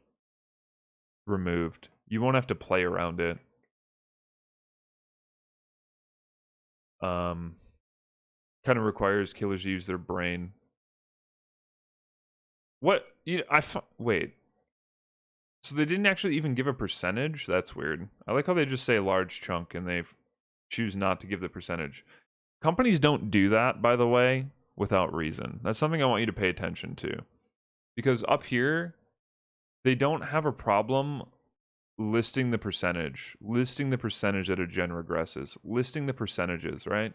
removed. You won't have to play around it. Kind of requires killers to use their brain. What? Wait. So they didn't actually even give a percentage? That's weird. I like how they just say a large chunk and they choose not to give the percentage. Companies don't do that, by the way, without reason. That's something I want you to pay attention to. Because up here, they don't have a problem listing the percentage that a gen regresses, listing the percentages, right?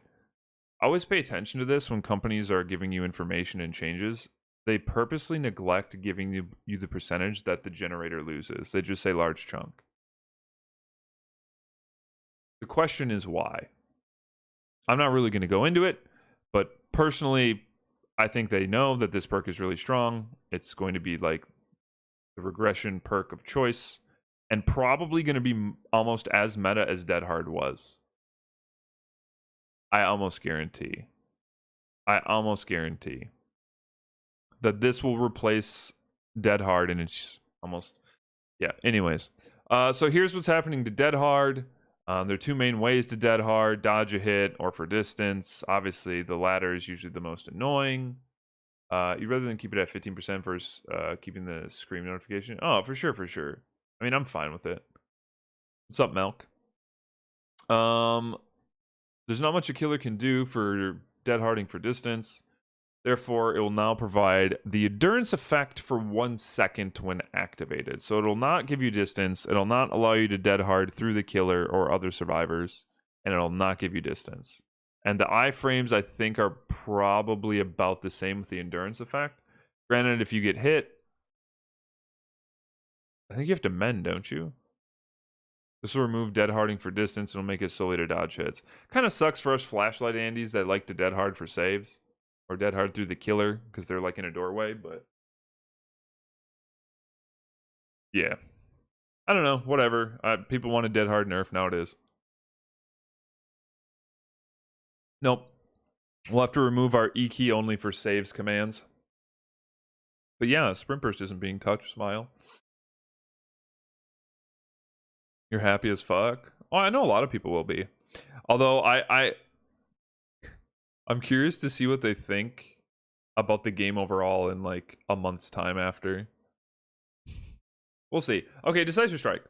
Always pay attention to this when companies are giving you information and changes. They purposely neglect giving you the percentage that the generator loses. They just say large chunk. The question is why? I'm not really going to go into it, but personally, I think they know that this perk is really strong. It's going to be like the regression perk of choice, and probably going to be almost as meta as Dead Hard was. I almost guarantee that this will replace Dead Hard, and it's almost... Yeah, anyways. So here's what's happening to Dead Hard. There are two main ways to Dead Hard: dodge a hit or for distance. Obviously, the latter is usually the most annoying. You'd rather than keep it at 15% versus keeping the scream notification? Oh, for sure, for sure. I mean, I'm fine with it. What's up, Melk? There's not much a killer can do for Dead Harding for distance. Therefore, it will now provide the endurance effect for 1 second when activated. So it'll not give you distance. It'll not allow you to Dead Hard through the killer or other survivors. And it'll not give you distance. And the iframes, I think, are probably about the same with the endurance effect. Granted, if you get hit, I think you have to mend, don't you? This will remove Dead Harding for distance and will make it solely to dodge hits. Kind of sucks for us flashlight Andes that like to Dead Hard for saves. Or Dead Hard through the killer, because they're like in a doorway, but... Yeah. I don't know, whatever. People want a Dead Hard nerf, now it is. Nope. We'll have to remove our E key only for saves commands. But yeah, Sprint Burst isn't being touched, smile. You're happy as fuck? Oh, I know a lot of people will be. Although I'm curious to see what they think about the game overall in like a month's time after. We'll see. Okay, Decisive Strike.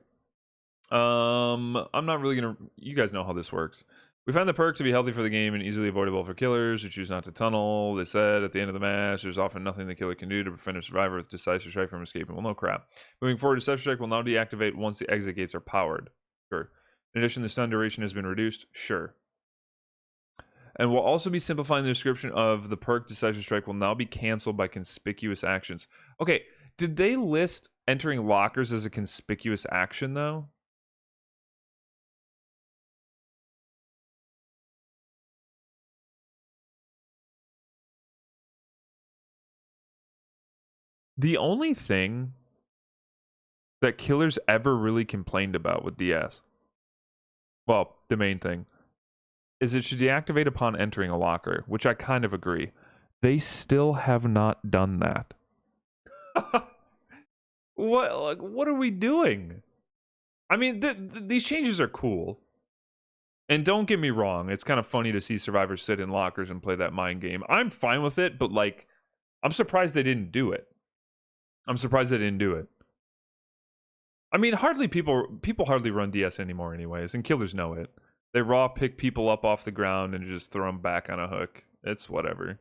I'm not really gonna... You guys know how this works. We find the perk to be healthy for the game and easily avoidable for killers who choose not to tunnel. They said at the end of the match, there's often nothing the killer can do to prevent a survivor with Decisive Strike from escaping. Well, no crap. Moving forward, Decisive Strike will now deactivate once the exit gates are powered. Sure. In addition, the stun duration has been reduced. Sure. And we'll also be simplifying the description of the perk Decisive Strike will now be canceled by conspicuous actions. Okay, did they list entering lockers as a conspicuous action, though? The only thing that killers ever really complained about with DS, well, the main thing, is it should deactivate upon entering a locker, which I kind of agree. They still have not done that. What are we doing? I mean, these changes are cool. And don't get me wrong, it's kind of funny to see survivors sit in lockers and play that mind game. I'm fine with it, but like, I'm surprised they didn't do it. I mean, hardly people hardly run DS anymore anyways, and killers know it. They raw pick people up off the ground and just throw them back on a hook. It's whatever.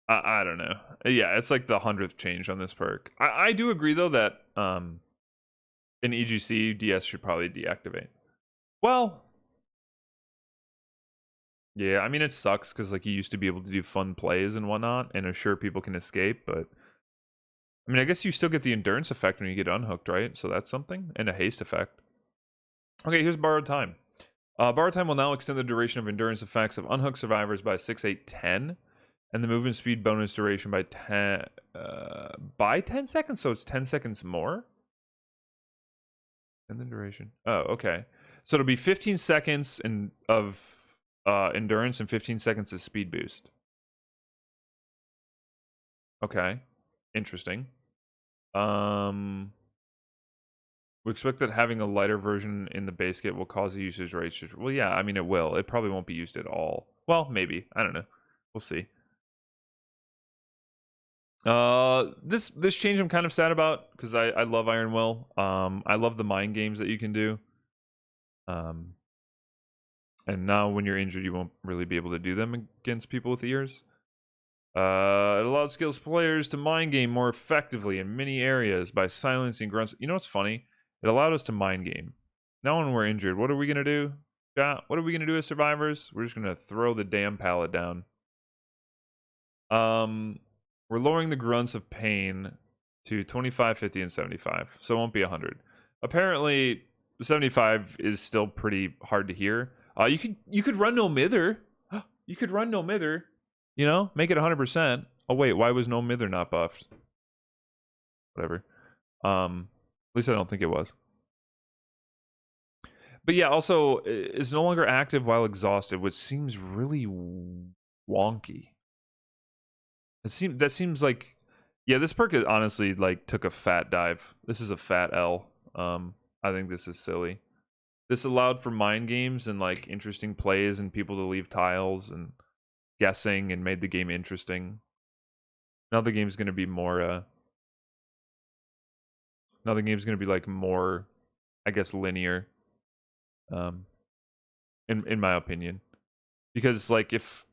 I don't know. Yeah, it's like the 100th change on this perk. I do agree though that in EGC DS should probably deactivate. Well, yeah, I mean it sucks because like you used to be able to do fun plays and whatnot and assure people can escape, but I mean I guess you still get the endurance effect when you get unhooked, right? So that's something, and a haste effect. Okay, here's borrowed time. Borrowed time will now extend the duration of endurance effects of unhooked survivors by 6, 8, 10. And the movement speed bonus duration by 10 seconds, so it's 10 seconds more. And the duration. Oh, okay. So it'll be 15 seconds of endurance and 15 seconds of speed boost. Okay, interesting. We expect that having a lighter version in the base kit will cause the usage rates to. Well, yeah, I mean it will. It probably won't be used at all. Well, maybe. I don't know. We'll see. This change I'm kind of sad about because I love Iron Will. I love the mind games that you can do. And now when you're injured, you won't really be able to do them against people with ears. It allows skills players to mind game more effectively in many areas by silencing grunts. You know what's funny? It allowed us to mind game. Now when we're injured, what are we gonna do? Yeah, what are we gonna do as survivors? We're just gonna throw the damn pallet down. We're lowering the grunts of pain to 25, 50, and 75, so it won't be 100. Apparently, 75 is still pretty hard to hear. You could run no mither. You could run no mither. You know, make it 100%. Oh wait, why was no mither not buffed? Whatever. At least I don't think it was. But yeah, also is no longer active while exhausted, which seems really wonky. That seems like, yeah, this perk honestly like took a fat dive. This is a fat L. I think this is silly. This allowed for mind games and like interesting plays and people to leave tiles and guessing and made the game interesting. Now the game's gonna be more. Now the game's gonna be like more, I guess, linear. In my opinion, because like if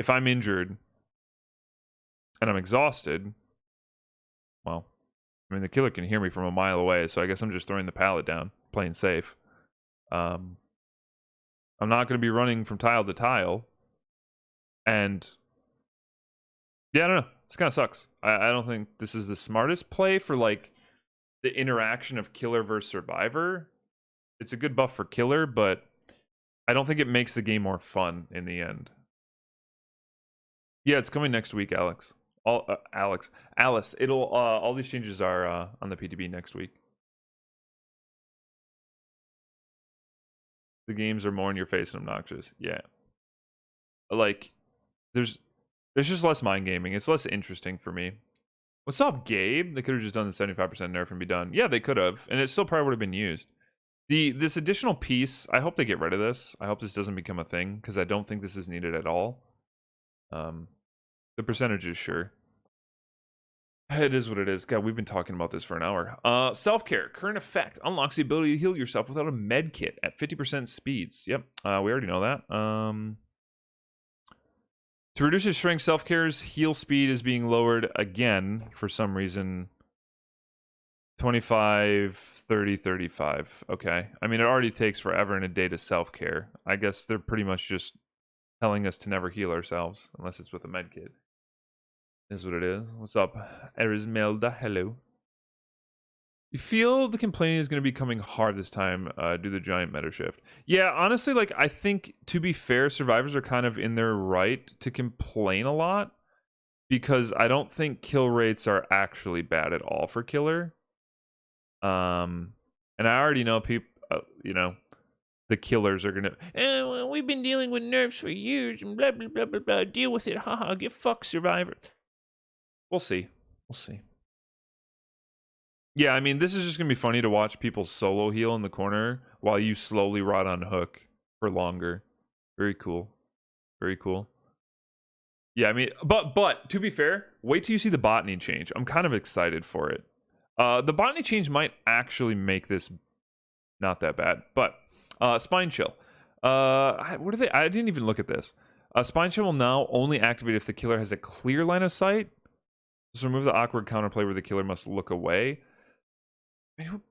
I'm injured and I'm exhausted, well, I mean the killer can hear me from a mile away, so I guess I'm just throwing the pallet down, playing safe. I'm not going to be running from tile to tile, and yeah, I don't know. This kind of sucks. I don't think this is the smartest play for like the interaction of killer versus survivor. It's a good buff for killer, but I don't think it makes the game more fun in the end. Yeah, it's coming next week, Alex. Alice. It'll all these changes are on the PTB next week. The games are more in your face and obnoxious. Yeah. Like there's just less mind gaming. It's less interesting for me. What's up, Gabe? They could have just done the 75% nerf and be done. Yeah, they could have, and it still probably would have been used. This additional piece, I hope they get rid of this. I hope this doesn't become a thing because I don't think this is needed at all. The percentages, sure. It is what it is. God, we've been talking about this for an hour. Self-care. Current effect. Unlocks the ability to heal yourself without a med kit at 50% speeds. Yep. We already know that. To reduce his strength, self-care's heal speed is being lowered again for some reason. 25, 30, 35. Okay. I mean, it already takes forever in a day to self-care. I guess they're pretty much just telling us to never heal ourselves unless it's with a med kit. Is what it is. What's up, Erismelda? Hello. You feel the complaining is going to be coming hard this time due to the giant meta shift. Yeah, honestly, like I think to be fair, survivors are kind of in their right to complain a lot because I don't think kill rates are actually bad at all for killer. And I already know people, the killers are gonna. Well, we've been dealing with nerfs for years and blah blah blah blah blah. Deal with it, haha. Get fucked, survivor. We'll see. Yeah, I mean, this is just gonna be funny to watch people solo heal in the corner while you slowly rot on hook for longer. Very cool. Yeah, I mean, but to be fair, wait till you see the botany change. I'm kind of excited for it. The botany change might actually make this not that bad. But spine chill. What are they? I didn't even look at this. Spine chill will now only activate if the killer has a clear line of sight. Just remove the awkward counterplay where the killer must look away.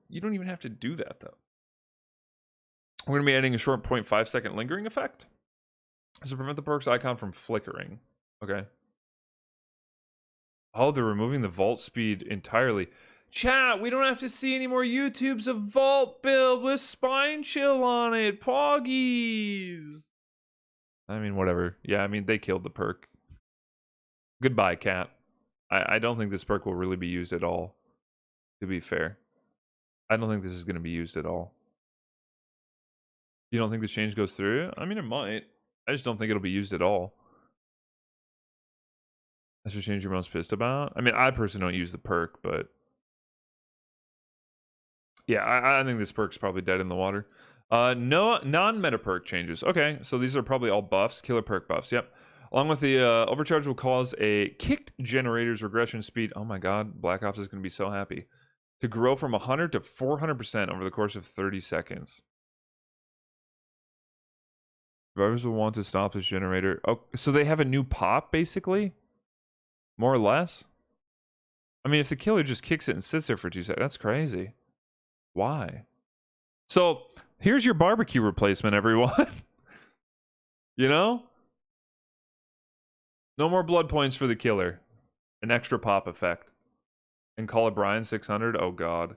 You don't even have to do that though. We're going to be adding a short 0.5 second lingering effect. So prevent the perk's icon from flickering. Okay. Oh, they're removing the vault speed entirely. Chat, we don't have to see any more YouTubes of vault build with spine chill on it. Poggies. I mean, whatever. Yeah, I mean, they killed the perk. Goodbye, cat. I don't think this perk will really be used at all, to be fair. I don't think this is going to be used at all. You don't think this change goes through? I mean, it might. I just don't think it'll be used at all. That's the change you're most pissed about? I mean, I personally don't use the perk, but... yeah, I think this perk's probably dead in the water. No non-meta perk changes. Okay, so these are probably all buffs. Killer perk buffs, yep. Along with the overcharge will cause a kicked generator's regression speed. Oh my god, Black Ops is going to be so happy. To grow from 100 to 400% over the course of 30 seconds. Survivors will want to stop this generator. Oh, so they have a new pop, basically? More or less? I mean, if the killer just kicks it and sits there for 2 seconds, that's crazy. Why? So, here's your barbecue replacement, everyone. You know? No more blood points for the killer. An extra pop effect. And call it Brian 600? Oh, God.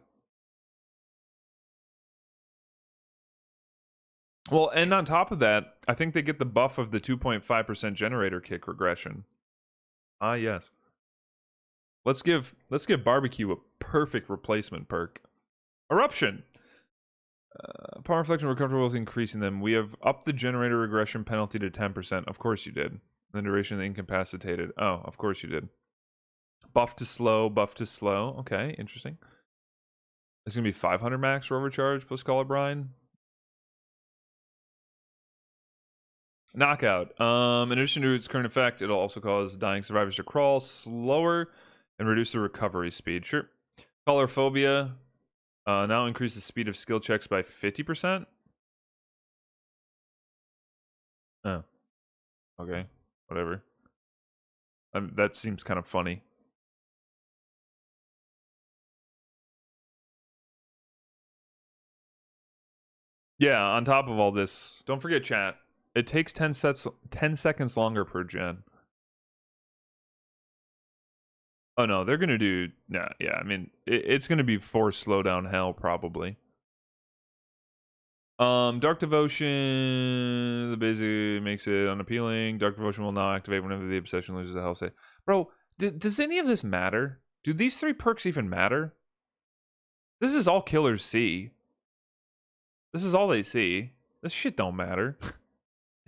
Well, and on top of that, I think they get the buff of the 2.5% generator kick regression. Ah, yes. Let's give barbecue a perfect replacement perk. Eruption. Power reflection, we're comfortable with increasing them. We have upped the generator regression penalty to 10%. Of course you did. The duration of the incapacitated. Oh, of course you did. Buff to slow, buff to slow. Okay, interesting. It's going to be 500 max for overcharge plus Call it Brine. Knockout. In addition to its current effect, it'll also cause dying survivors to crawl slower and reduce the recovery speed. Sure. Colorphobia. Now increase the speed of skill checks by 50%. Oh. Okay. Whatever. That seems kind of funny. Yeah, on top of all this, don't forget chat. It takes 10 seconds longer per gen. Oh no, they're gonna do... nah, yeah, I mean, it's gonna be forced slowdown hell, probably. Dark Devotion, the basic makes it unappealing. Dark Devotion will now activate whenever the obsession loses a health save. Bro, does any of this matter? Do these 3 perks even matter? This is all killers see. This is all they see. This shit don't matter.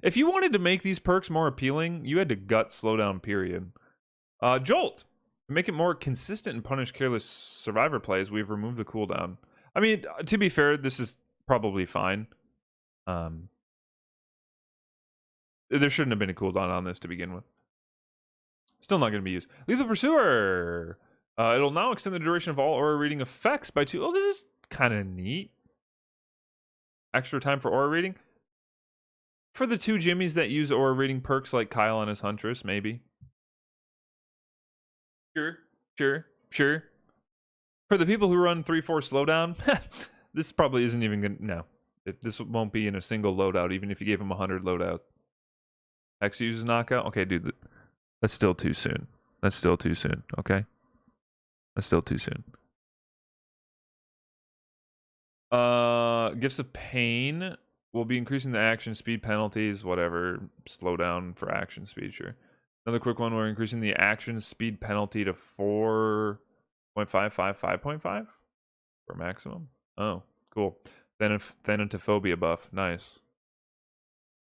If you wanted to make these perks more appealing, you had to gut slowdown, period. Jolt. Make it more consistent and punish careless survivor plays. We've removed the cooldown. I mean, to be fair, this is probably fine. There shouldn't have been a cooldown on this to begin with. Still not going to be used. Lethal Pursuer. It'll now extend the duration of all aura reading effects by 2. Oh, this is kind of neat. Extra time for aura reading. For the 2 Jimmies that use aura reading perks like Kyle and his Huntress, maybe. Sure. For the people who run 3-4 slowdown, this probably isn't even gonna... no. This won't be in a single loadout, even if you gave him 100 loadout. X uses knockout? Okay, dude. That's still too soon. Okay? That's still too soon. Gifts of Pain will be increasing the action speed penalties, whatever. Slowdown for action speed, sure. Another quick one, we're increasing the action speed penalty to 4.55, 5.5 for maximum. Oh, cool. Thanatophobia buff. Nice.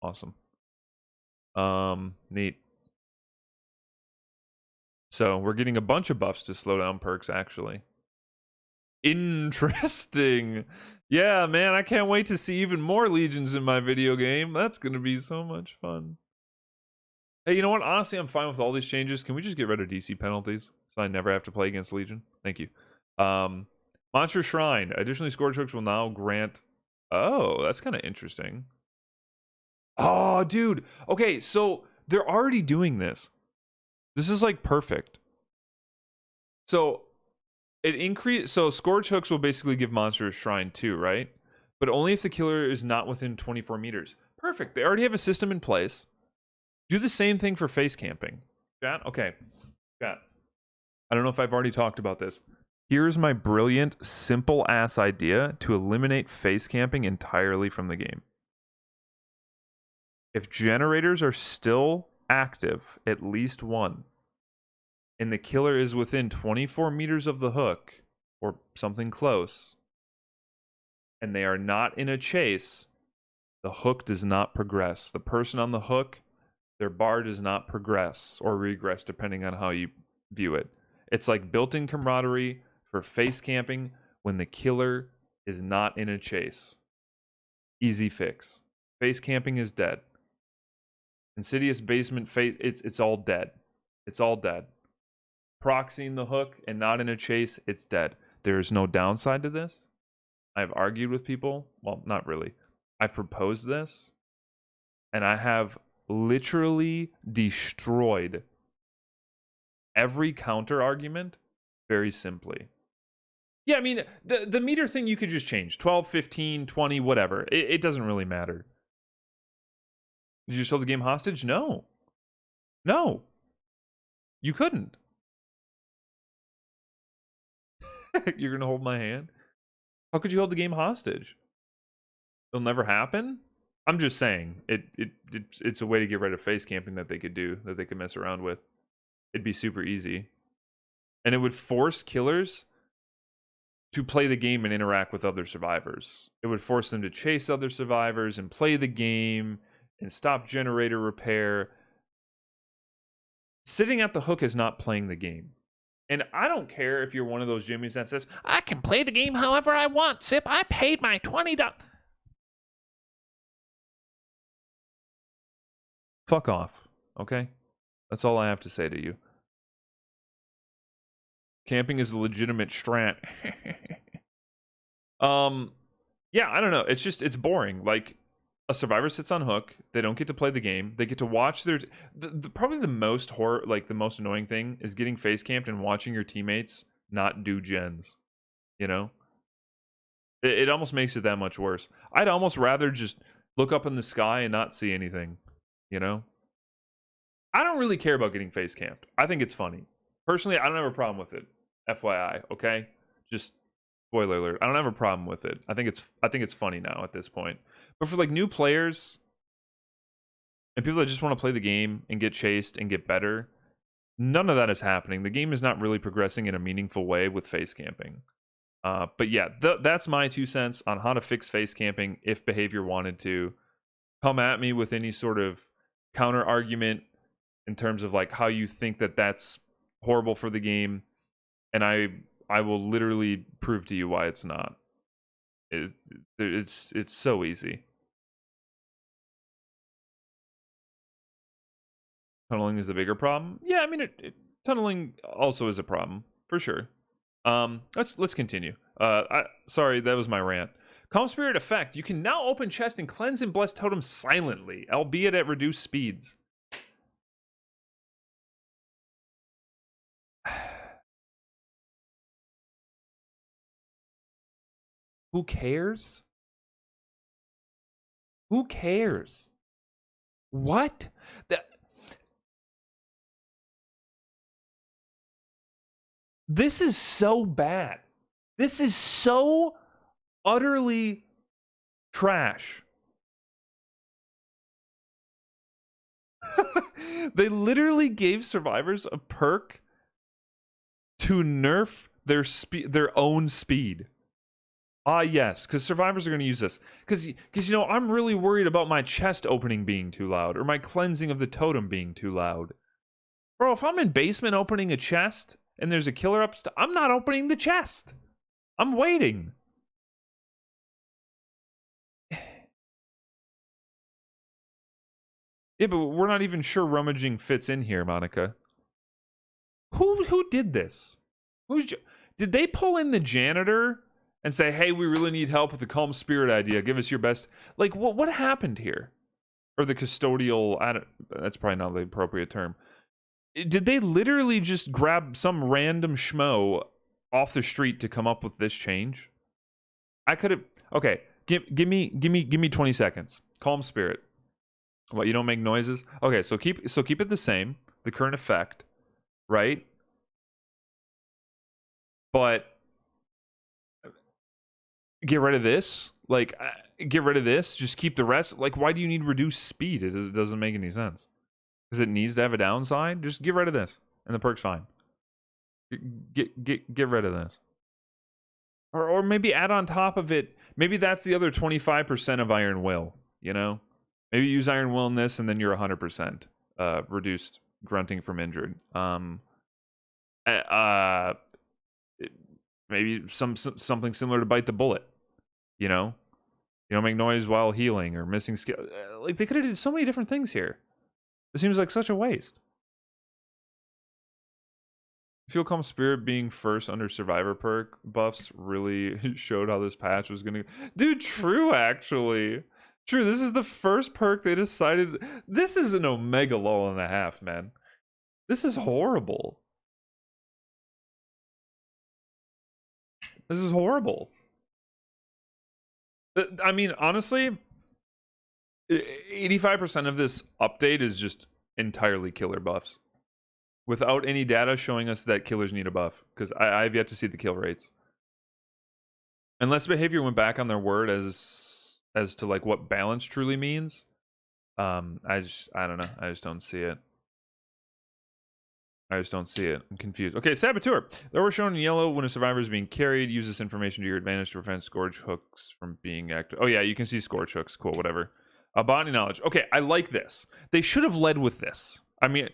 Awesome. Neat. So we're getting a bunch of buffs to slow down perks, actually. Interesting. Yeah, man, I can't wait to see even more legions in my video game. That's gonna be so much fun. Hey, you know what? Honestly, I'm fine with all these changes. Can we just get rid of DC penalties so I never have to play against Legion? Thank you. Monster Shrine. Additionally, Scourge Hooks will now grant... Oh, that's kind of interesting. Oh, dude. Okay, so they're already doing this. This is like perfect. So so Scourge Hooks will basically give Monster Shrine 2, right? But only if the killer is not within 24 meters. Perfect. They already have a system in place. Do the same thing for face camping. Chat? Okay. Chat. I don't know if I've already talked about this. Here's my brilliant, simple-ass idea to eliminate face camping entirely from the game. If generators are still active, at least one, and the killer is within 24 meters of the hook, or something close, and they are not in a chase, the hook does not progress. The person on the hook, their bar does not progress or regress, depending on how you view it. It's like built-in camaraderie for face camping when the killer is not in a chase. Easy fix. Face camping is dead. Insidious basement face, it's all dead. It's all dead. Proxying the hook and not in a chase, it's dead. There is no downside to this. I've argued with people. Well, not really. I've proposed this, and I have literally destroyed every counter argument very simply. Yeah, I mean, the meter thing you could just change. 12, 15, 20, whatever. It doesn't really matter. Did you just hold the game hostage? No. No. You couldn't. You're going to hold my hand? How could you hold the game hostage? It'll never happen? I'm just saying. It's a way to get rid of face camping that they could do, that they could mess around with. It'd be super easy. And it would force killers to play the game and interact with other survivors. It would force them to chase other survivors and play the game and stop generator repair. Sitting at the hook is not playing the game. And I don't care if you're one of those Jimmys that says, I can play the game however I want, Sip. I paid my $20. Fuck off, okay? That's all I have to say to you. Camping is a legitimate strat. Yeah, I don't know. It's boring. Like, a survivor sits on hook. They don't get to play the game. They get to watch their... probably the most the most annoying thing is getting face camped and watching your teammates not do gens. You know? It almost makes it that much worse. I'd almost rather just look up in the sky and not see anything. You know? I don't really care about getting face camped. I think it's funny. Personally, I don't have a problem with it. FYI, okay? Just spoiler alert. I don't have a problem with it. I think it's funny now at this point. But for like new players and people that just want to play the game and get chased and get better, none of that is happening. The game is not really progressing in a meaningful way with face camping. But yeah, that's my 2 cents on how to fix face camping if behavior wanted to. Come at me with any sort of counter argument in terms of like how you think that that's horrible for the game, and I will literally prove to you why it's not. It's so easy. Tunneling is the bigger problem. Yeah, I mean, tunneling also is a problem for sure. Let's continue. Sorry, that was my rant. Calm Spirit effect. You can now open chest and cleanse and bless totems silently, albeit at reduced speeds. Who cares? Who cares? What? This is so bad. This is so utterly trash. They literally gave survivors a perk to nerf their own speed. Ah, yes, because survivors are going to use this. Because, you know, I'm really worried about my chest opening being too loud or my cleansing of the totem being too loud. Bro, if I'm in basement opening a chest and there's a killer upstairs, I'm not opening the chest. I'm waiting. Yeah, but we're not even sure rummaging fits in here, Monica. Who did this? Did they pull in the janitor and say, "Hey, we really need help with the calm spirit idea. Give us your best." Like, what happened here? Or the custodial? That's probably not the appropriate term. Did they literally just grab some random schmo off the street to come up with this change? I could have. Okay, give me 20 seconds. Calm spirit. What, you don't make noises? Okay, so keep it the same. The current effect, right? But get rid of this. Like, get rid of this. Just keep the rest. Like, why do you need reduced speed? It doesn't make any sense. Because it needs to have a downside. Just get rid of this, and the perk's fine. Get rid of this. Or maybe add on top of it. Maybe that's the other 25% of Iron Will. You know, maybe use Iron Will in this, and then you're 100% reduced grunting from injured. Maybe something similar to bite the bullet. You know, you don't make noise while healing or missing skill. Like, they could have did so many different things here. It seems like such a waste. Feel Calm Spirit being first under Survivor perk buffs really showed how this patch was gonna. Dude, true, actually. True, this is the first perk they decided. This is an Omega lull and a half, man. This is horrible. This is horrible. I mean, honestly, 85% of this update is just entirely killer buffs, without any data showing us that killers need a buff, because I've yet to see the kill rates. Unless behavior went back on their word as to like what balance truly means. I don't know. I just don't see it. I'm confused. Okay, Saboteur. Though we're shown in yellow when a survivor is being carried, use this information to your advantage to prevent Scourge hooks from being active. Oh yeah, you can see Scourge hooks. Cool, whatever. Body knowledge. Okay, I like this. They should have led with this. I mean,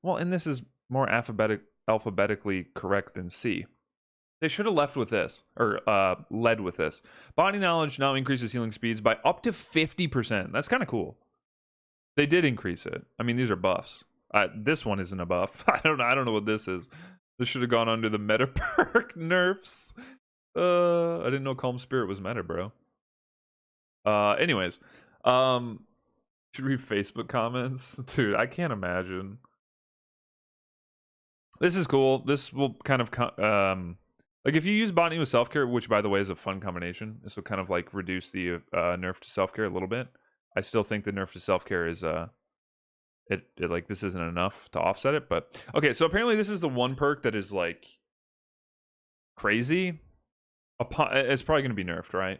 well, and this is more alphabetically correct than C. They should have left with this, or led with this. Body knowledge now increases healing speeds by up to 50%. That's kind of cool. They did increase it. I mean, these are buffs. This one isn't a buff. I don't know what this is. This should have gone under the meta perk nerfs. I didn't know Calm Spirit was meta, bro. Anyways, should read Facebook comments, dude. I can't imagine. This is cool. This will kind of like if you use botany with self-care, which by the way is a fun combination. This will kind of like reduce the nerf to self-care a little bit. I still think the nerf to self-care is it like this isn't enough to offset it, but okay, so apparently this is the one perk that is like crazy. It's probably going to be nerfed, right?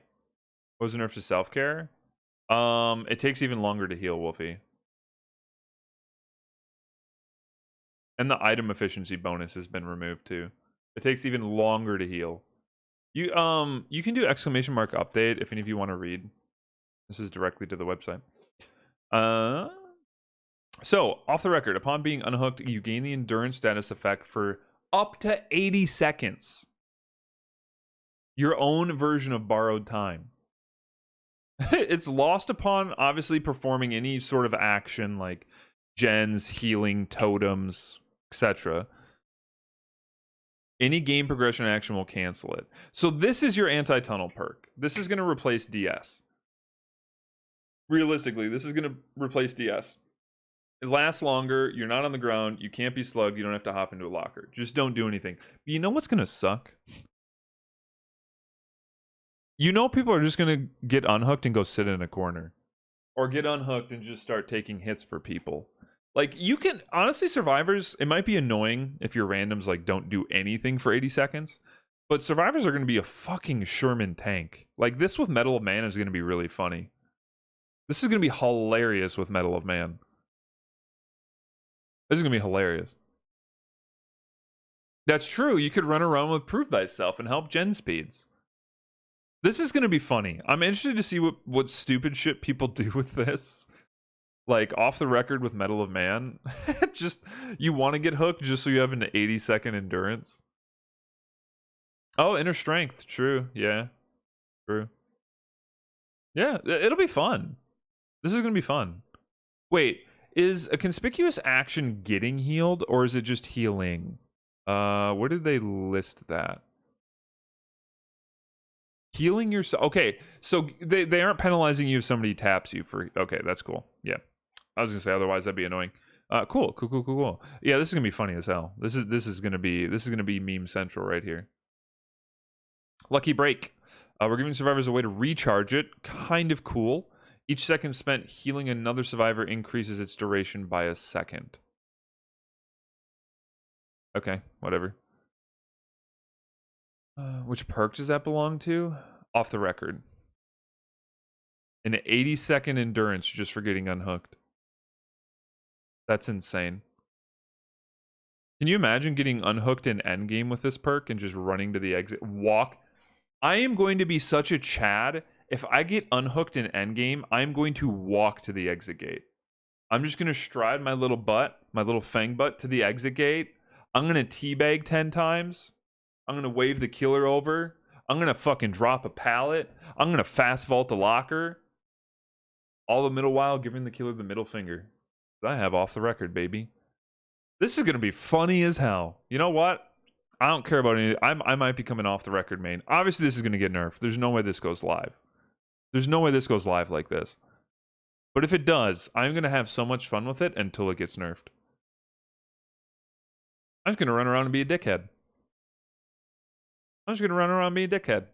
What was the nerf to self-care? It takes even longer to heal, Wolfie. And the item efficiency bonus has been removed too. It takes even longer to heal. You can do exclamation mark update if any of you want to read. This is directly to the website. So, off the record, upon being unhooked, you gain the endurance status effect for up to 80 seconds. Your own version of borrowed time. It's lost upon obviously performing any sort of action like gens, healing, totems, etc. Any game progression action will cancel it. So this is your anti-tunnel perk. This is going to replace DS. Realistically, this is going to replace DS. It lasts longer. You're not on the ground. You can't be slugged. You don't have to hop into a locker. Just don't do anything. But you know what's going to suck? You know people are just going to get unhooked and go sit in a corner. Or get unhooked and just start taking hits for people. Like, you can... Honestly, survivors, it might be annoying if your randoms, like, don't do anything for 80 seconds. But survivors are going to be a fucking Sherman tank. Like, this with Medal of Man is going to be really funny. This is going to be hilarious with Medal of Man. This is going to be hilarious. That's true. You could run around with Prove Thyself and help gen speeds. This is going to be funny. I'm interested to see what stupid shit people do with this. Like, off the record with Medal of Man. Just, you want to get hooked just so you have an 80-second endurance. Oh, inner strength. True. Yeah. True. Yeah, it'll be fun. This is going to be fun. Wait, is a conspicuous action getting healed, or is it just healing? Where did they list that? Healing yourself. Okay, so they aren't penalizing you if somebody taps you for. Okay, that's cool. Yeah, I was gonna say otherwise that'd be annoying. Cool. Yeah, this is gonna be funny as hell. This is gonna be meme central right here. Lucky break. We're giving survivors a way to recharge it. Kind of cool. Each second spent healing another survivor increases its duration by a second. Okay, whatever. Which perk does that belong to? Off the record. An 80-second endurance just for getting unhooked. That's insane. Can you imagine getting unhooked in endgame with this perk and just running to the exit? Walk. I am going to be such a Chad. If I get unhooked in endgame, I'm going to walk to the exit gate. I'm just going to stride my little butt, my little fang butt to the exit gate. I'm going to teabag 10 times. I'm going to wave the killer over. I'm going to fucking drop a pallet. I'm going to fast vault a locker. All the middle while giving the killer the middle finger. I have off the record, baby. This is going to be funny as hell. You know what? I don't care about anything. I might be coming off the record main. Obviously, this is going to get nerfed. There's no way this goes live. There's no way this goes live like this. But if it does, I'm going to have so much fun with it until it gets nerfed. I'm just going to run around and be a dickhead. I'm just going to run around and be a dickhead.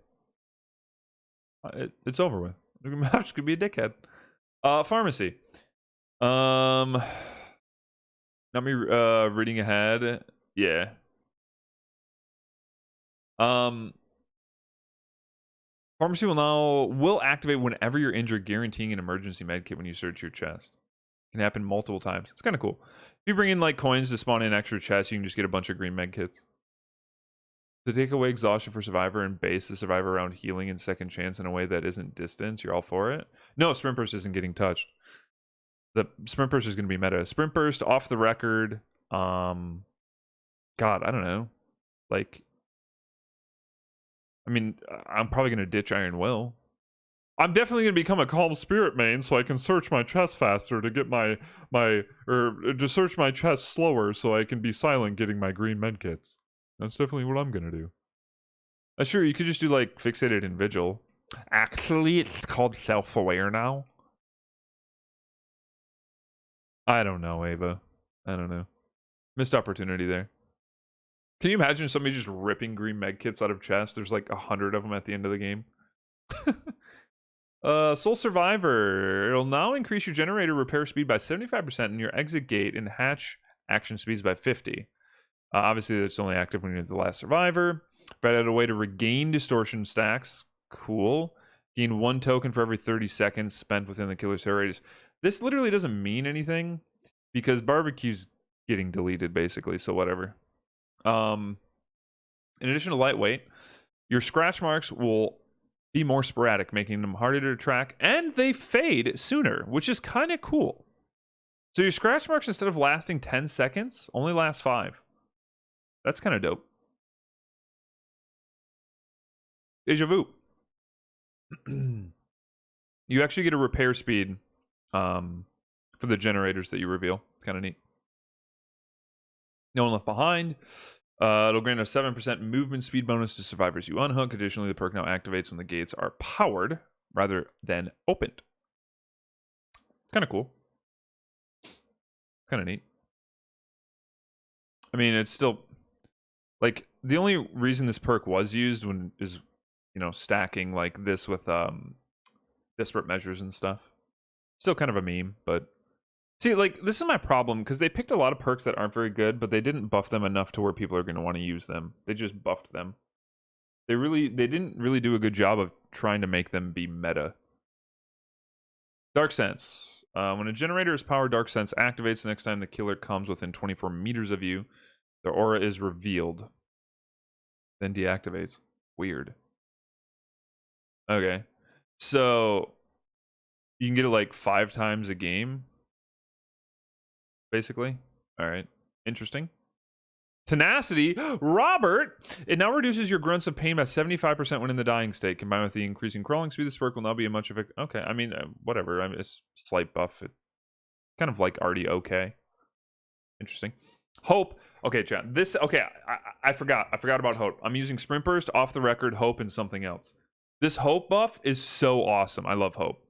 It's over with. I'm just going to be a dickhead. Pharmacy. Not me reading ahead. Yeah. Pharmacy will activate whenever you're injured, guaranteeing an emergency med kit when you search your chest. It can happen multiple times. It's kind of cool. If you bring in like coins to spawn in extra chests, you can just get a bunch of green med kits. To take away exhaustion for survivor and base the survivor around healing and second chance in a way that isn't distance, you're all for it? No, sprint burst isn't getting touched. The sprint burst is going to be meta. Sprint burst off the record. God, I don't know. Like, I mean, I'm probably going to ditch Iron Will. I'm definitely going to become a Calm Spirit main so I can search my chest faster to get or to search my chest slower so I can be silent getting my green medkits. That's definitely what I'm going to do. Sure, you could just do like Fixated and Vigil. Actually, it's called Self-Aware now. I don't know, Ava. I don't know. Missed opportunity there. Can you imagine somebody just ripping green medkits out of chests? There's like 100 of them at the end of the game. Soul Survivor. It'll now increase your generator repair speed by 75% and your exit gate and hatch action speeds by 50. Obviously, it's only active when you're the last survivor. But added a way to regain distortion stacks. Cool. Gain 1 token for every 30 seconds spent within the killer's radius. This literally doesn't mean anything because barbecue's getting deleted basically, so whatever. In addition to lightweight, your scratch marks will be more sporadic, making them harder to track, and they fade sooner, which is kind of cool. So your scratch marks, instead of lasting 10 seconds, only last 5. That's kind of dope. Deja vu. You actually get a repair speed for the generators that you reveal. It's kind of neat. No one left behind. It'll grant a 7% movement speed bonus to survivors you unhook. Additionally, the perk now activates when the gates are powered rather than opened. It's kind of cool. Kind of neat. I mean, it's still like the only reason this perk was used is stacking like this with disparate measures and stuff. Still kind of a meme, but see, like, this is my problem, because they picked a lot of perks that aren't very good, but they didn't buff them enough to where people are going to want to use them. They just buffed them. They didn't really do a good job of trying to make them be meta. Dark Sense. When a generator is powered, Dark Sense activates the next time the killer comes within 24 meters of you. Their aura is revealed. Then deactivates. Weird. Okay. So, you can get it like 5 times a game. Basically. All right. Interesting. Tenacity. Robert! It now reduces your grunts of pain by 75% when in the dying state. Combined with the increasing crawling speed, this perk will now be a much of a... Okay, I mean, whatever. It's slight buff. It kind of like already okay. Interesting. Hope. Okay, chat. This. Okay, I forgot. I forgot about Hope. I'm using Sprint Burst, Off the Record, Hope, and something else. This Hope buff is so awesome. I love Hope.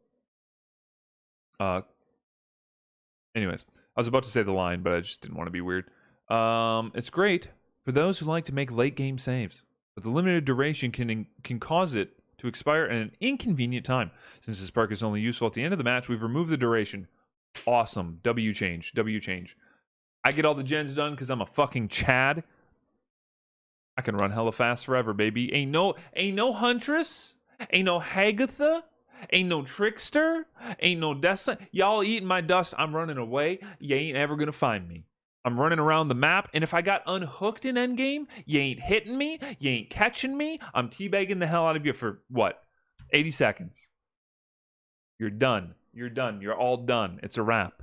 Anyways, I was about to say the line, but I just didn't want to be weird. It's great for those who like to make late game saves, but the limited duration can cause it to expire at an inconvenient time. Since this perk is only useful at the end of the match, we've removed the duration. Awesome. W change. W change. I get all the gens done because I'm a fucking Chad. I can run hella fast forever, baby. Ain't no Huntress. Ain't no Hagatha. Ain't no Trickster. Ain't no Destiny. Y'all eating my dust. I'm running away. You ain't ever gonna find me. I'm running around the map, and if I got unhooked in endgame, you ain't hitting me. You ain't catching me. I'm teabagging the hell out of you for what? 80 seconds. You're done. You're done. You're all done. It's a wrap.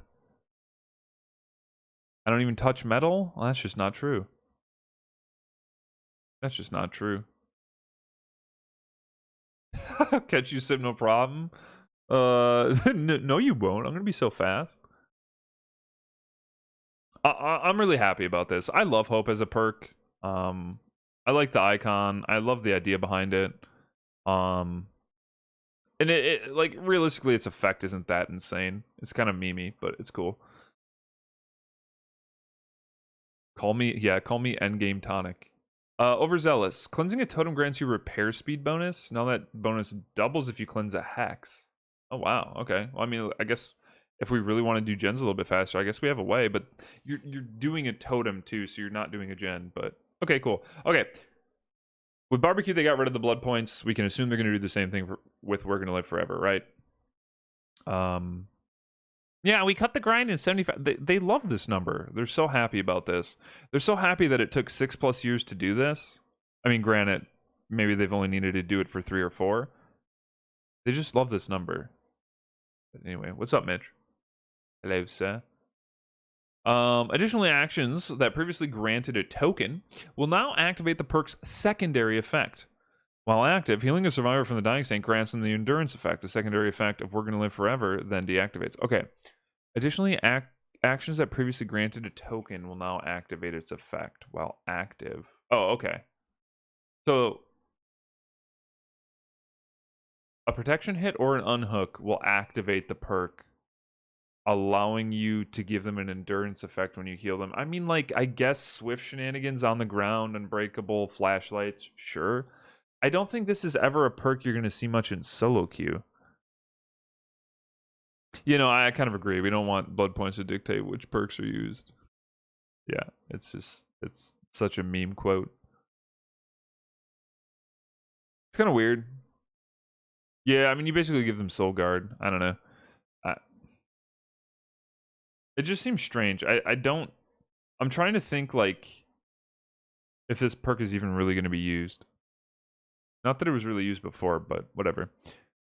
I don't even touch metal? Well, that's just not true. That's just not true. Catch you, Sip, no problem. No, you won't. I'm gonna be so fast. I'm really happy about this. I love Hope as a perk. I like the icon. I love the idea behind it. And it like realistically, its effect isn't that insane. It's kind of memey, but it's cool. Call me endgame tonic. Overzealous. Cleansing a totem grants you repair speed bonus. Now that bonus doubles if you cleanse a hex. Oh wow. Okay. Well, I mean, I guess if we really want to do gens a little bit faster, I guess we have a way. But you're doing a totem too, so you're not doing a gen. But okay, cool. Okay. With barbecue, they got rid of the blood points. We can assume they're going to do the same thing with We're Gonna Live Forever, right? Yeah, we cut the grind in 75. They love this number. They're so happy about this. They're so happy that it took 6+ years to do this. I mean, granted, maybe they've only needed to do it for 3 or 4. They just love this number. But anyway, what's up, Mitch? Hello, sir. Additionally, actions that previously granted a token will now activate the perk's secondary effect. While active, healing a survivor from the dying state grants them the endurance effect. The secondary effect of We're Gonna Live Forever then deactivates. Okay. Additionally, actions that previously granted a token will now activate its effect while active. Oh, okay. So a protection hit or an unhook will activate the perk, allowing you to give them an endurance effect when you heal them. I mean, like, I guess Swift shenanigans on the ground, unbreakable, flashlights, sure. I don't think this is ever a perk you're going to see much in solo queue. You know, I kind of agree. We don't want blood points to dictate which perks are used. Yeah, it's such a meme quote. It's kind of weird. Yeah, I mean, you basically give them Soul Guard. I don't know. It just seems strange. I'm trying to think, like, if this perk is even really going to be used. Not that it was really used before, but whatever.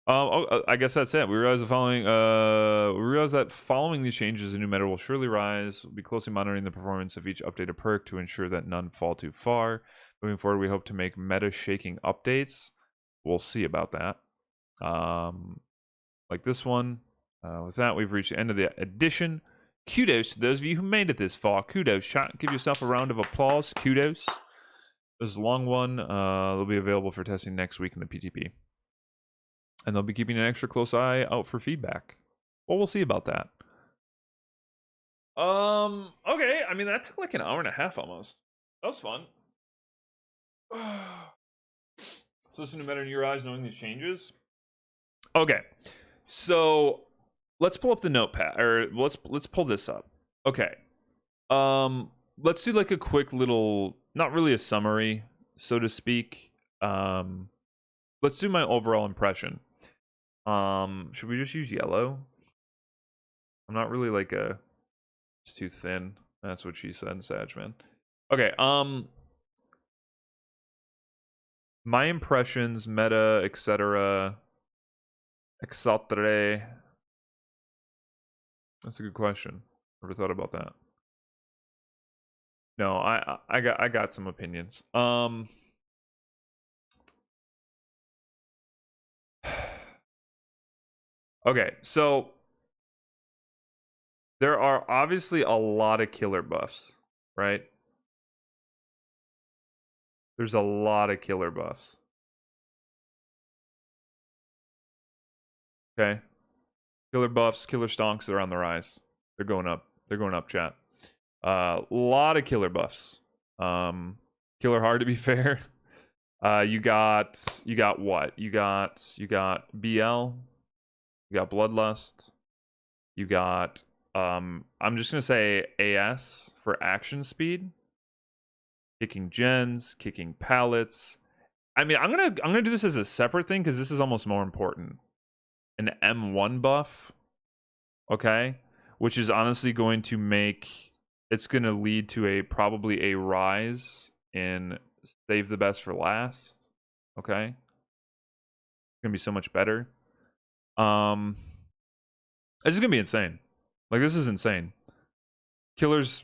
I guess that's it. We realize that following these changes, a new meta will surely rise. We'll be closely monitoring the performance of each updated perk to ensure that none fall too far. Moving forward, we hope to make meta-shaking updates. We'll see about that. Like this one. With that, we've reached the end of the edition. Kudos to those of you who made it this far. Kudos. Shot. Give yourself a round of applause. Kudos. This is a long one. They'll be available for testing next week in the PTP. And they'll be keeping an extra close eye out for feedback. Well, we'll see about that. Okay. I mean, that took like an hour and a half almost. That was fun. So this is no matter in your eyes knowing these changes. Okay. So let's pull up the notepad, or let's pull this up. Okay. Let's do like a quick little, not really a summary, so to speak. Let's do my overall impression. Should we just use yellow? I'm not really like it's too thin. That's what she said, Sag, man. Okay, my impressions, meta, etc. Etc. That's a good question. Never thought about that. No, I got some opinions. Okay, so There are obviously a lot of killer buffs, right? There's a lot of killer buffs. Okay. Killer buffs, killer stonks, they're on the rise. They're going up. They're going up, chat. A lot of killer buffs. Killer hard to be fair. You got what? You got BL, you got Bloodlust, you got I'm just gonna say AS for action speed, kicking gens, kicking pallets. I mean, I'm gonna do this as a separate thing because this is almost more important. An M1 buff, okay, which is honestly going to make it's gonna lead to a probably a rise in save the best for last. Okay, it's gonna be so much better. This is gonna be insane. Like, this is insane. Killers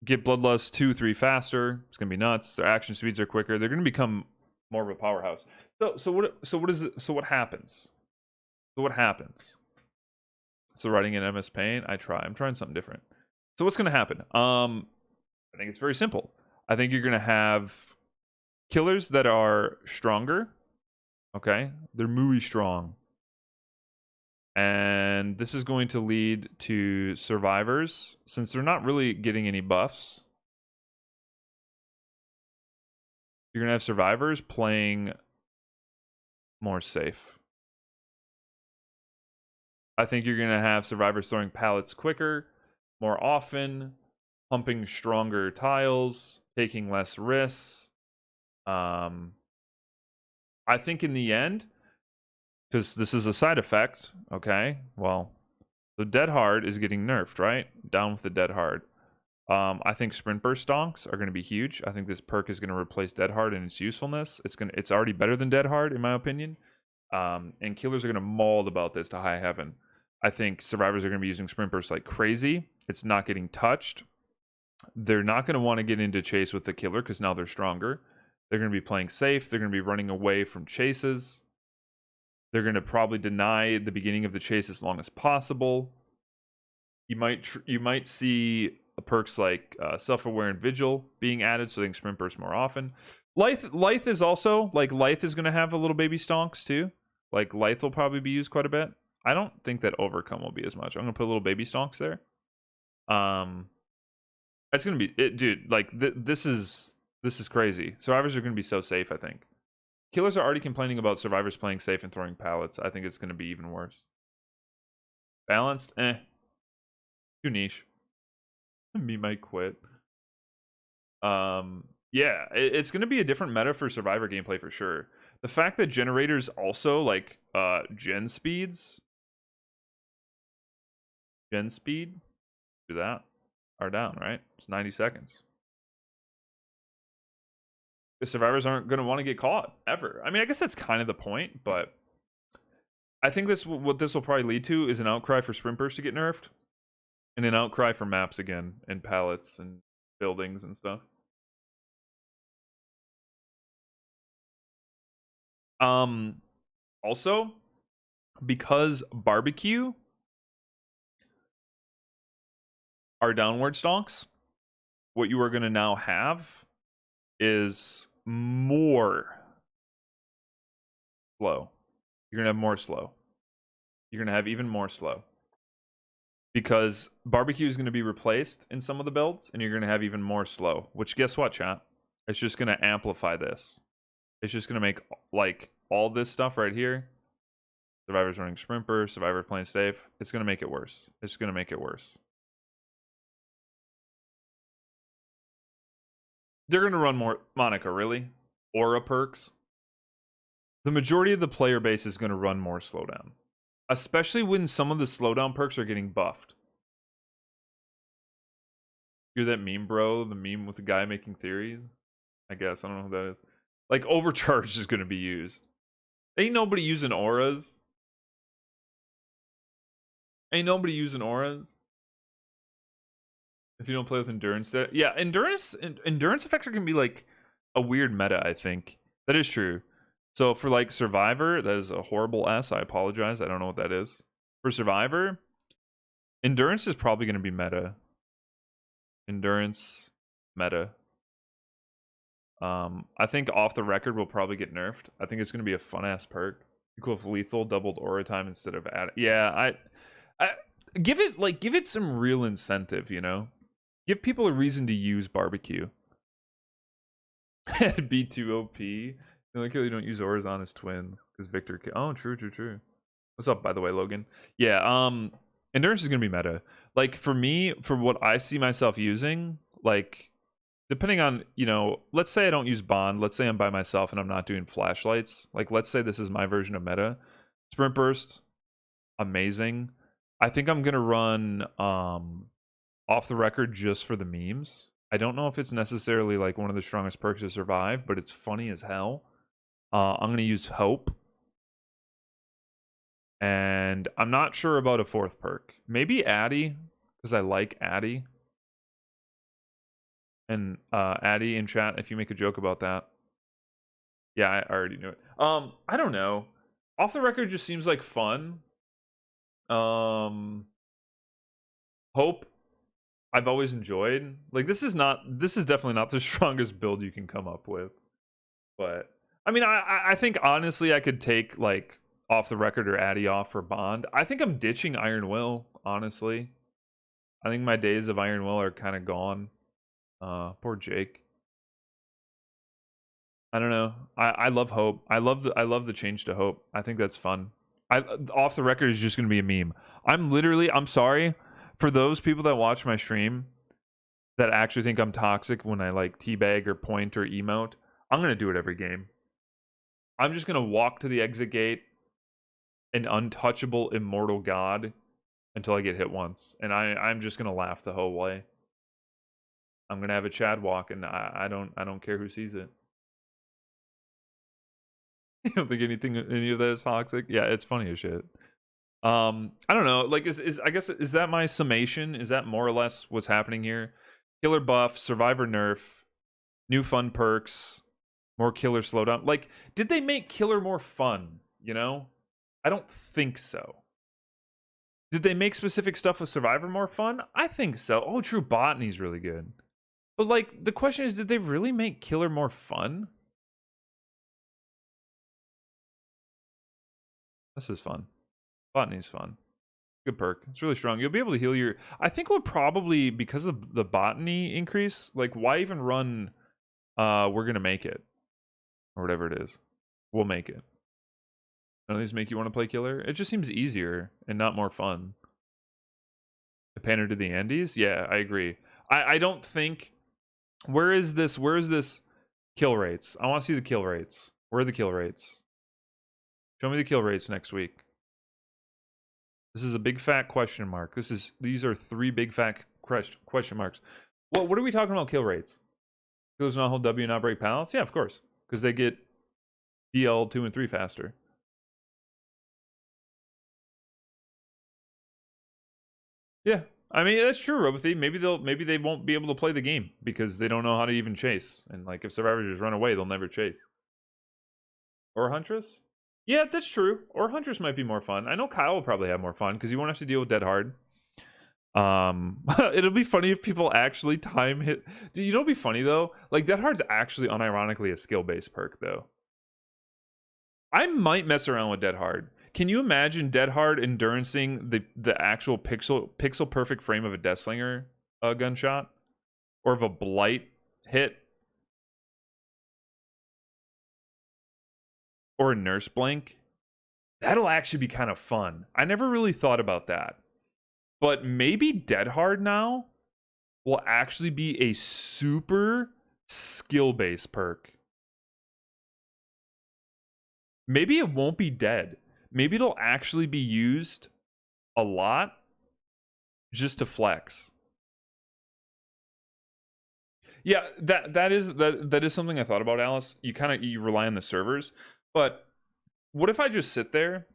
get Bloodlust 2, 3 faster. It's gonna be nuts. Their action speeds are quicker. They're gonna become more of a powerhouse. So what happens? So what happens? So writing in MS Paint, I'm trying something different. So what's gonna happen? I think it's very simple. I think you're gonna have killers that are stronger. Okay, they're muy strong. And this is going to lead to survivors, since they're not really getting any buffs. You're going to have survivors playing more safe. I think you're going to have survivors throwing pallets quicker, more often, pumping stronger tiles, taking less risks. I think in the end, because this is a side effect, okay? Well, the Dead Hard is getting nerfed, right? Down with the Dead Hard. I think Sprint Burst Stonks are going to be huge. I think this perk is going to replace Dead Hard in its usefulness. It's already better than Dead Hard, in my opinion. And killers are going to maul about this to high heaven. I think survivors are going to be using Sprint Burst like crazy. It's not getting touched. They're not going to want to get into chase with the killer because now they're stronger. They're going to be playing safe. They're going to be running away from chases. They're going to probably deny the beginning of the chase as long as possible. You might see perks like self-aware and vigil being added, so they can sprint burst more often. Lithe is also like Lithe is going to have a little baby stonks too. Like Lithe will probably be used quite a bit. I don't think that Overcome will be as much. I'm going to put a little baby stonks there. It's going to be it, dude. Like this is crazy. Survivors are going to be so safe. I think. Killers are already complaining about survivors playing safe and throwing pallets. I think it's going to be even worse. Balanced, too niche. Me might quit. Yeah, it's going to be a different meta for survivor gameplay for sure. The fact that generators also like gen speed do that are down, right? It's 90 seconds. The survivors aren't going to want to get caught ever. I mean, I guess that's kind of the point, but I think what this will probably lead to is an outcry for sprint burst to get nerfed, and an outcry for maps again, and pallets and buildings and stuff. Also, because barbecue are downward stonks, what you are going to now have is more slow. You're going to have more slow. You're going to have even more slow. Because barbecue is going to be replaced in some of the builds, and you're going to have even more slow. Which, guess what, chat? It's just going to amplify this. It's just going to make, like, all this stuff right here. Survivors running sprint burst, survivor playing safe. It's going to make it worse. It's going to make it worse. They're going to run more Monica, really? Aura perks? The majority of the player base is going to run more slowdown. Especially when some of the slowdown perks are getting buffed. Hear that meme, bro? The meme with the guy making theories? I guess. I don't know who that is. Like, Overcharged is going to be used. Ain't nobody using auras. Ain't nobody using auras. If you don't play with endurance. Yeah, endurance effects are going to be like a weird meta, I think. That is true. So for like Survivor, that is a horrible S. I apologize. I don't know what that is. For Survivor, Endurance is probably going to be meta. Endurance, meta. I think off the record will probably get nerfed. I think it's going to be a fun ass perk. Equal if lethal doubled aura time instead of I give it some real incentive, you know. Give people a reason to use barbecue. Be too OP. Like you don't use auras on his twins because Victor. Oh, true. What's up, by the way, Logan? Yeah. Endurance is gonna be meta. Like for me, for what I see myself using, like depending on, you know, let's say I don't use bond. Let's say I'm by myself and I'm not doing flashlights. Like let's say this is my version of meta. Sprint burst, amazing. I think I'm gonna run off the record just for the memes. I don't know if it's necessarily like one of the strongest perks to survive, but it's funny as hell. I'm gonna use hope. And I'm not sure about a fourth perk. Maybe Addy, because I like Addy. And Addy in chat, if you make a joke about that. Yeah, I already knew it. I don't know. Off the record just seems like fun. Hope I've always enjoyed. Like this is definitely not the strongest build you can come up with. But I mean I think honestly I could take like off the record or Addy off for bond. I think I'm ditching Iron Will, honestly. I think my days of Iron Will are kind of gone. Poor Jake. I don't know. I love hope. I love the change to hope. I think that's fun. Off the record is just gonna be a meme. I'm sorry for those people that watch my stream that actually think I'm toxic when I like teabag or point or emote. I'm gonna do it every game. I'm just gonna walk to the exit gate, an untouchable immortal god, until I get hit once, and I'm just gonna laugh the whole way. I'm gonna have a Chad walk, and I don't care who sees it. You don't think any of that is toxic? Yeah, it's funny as shit. I don't know. Like, I guess is that my summation? Is that more or less what's happening here? Killer buff, survivor nerf, new fun perks, more killer slowdown. Like, did they make killer more fun? You know, I don't think so. Did they make specific stuff with survivor more fun? I think so. Oh, true, botany's really good. But like, the question is, did they really make killer more fun? This is fun. Botany's fun. Good perk. It's really strong. You'll be able to heal your... I think we'll probably, because of the botany increase, like, why even run We're Gonna Make It? Or whatever it is. We'll make it. None of these make you want to play killer? It just seems easier and not more fun. The Pander to the Andes? Yeah, I agree. I don't think... Where is this kill rates? I want to see the kill rates. Where are the kill rates? Show me the kill rates next week. This is a big fat question mark. These are 3 big fat question marks. Well, what are we talking about kill rates? Kills not hold W, not break pallets? Yeah, of course. Because they get DL 2 and 3 faster. Yeah. I mean, that's true, Robothy. Maybe they won't be able to play the game because they don't know how to even chase. And like if survivors just run away, they'll never chase. Or Huntress? Yeah, that's true. Or Huntress might be more fun. I know Kyle will probably have more fun because he won't have to deal with Dead Hard. It'll be funny if people actually time hit. Do you know? It'd be funny though. Like Dead Hard's actually unironically a skill-based perk though. I might mess around with Dead Hard. Can you imagine Dead Hard endurancing the actual pixel perfect frame of a Deathslinger gunshot or of a Blight hit? Or a Nurse Blank? That'll actually be kind of fun. I never really thought about that. But maybe Dead Hard now will actually be a super skill-based perk. Maybe it won't be dead. Maybe it'll actually be used a lot just to flex. Yeah, that is something I thought about, Alice. You rely on the servers. But what if I just sit there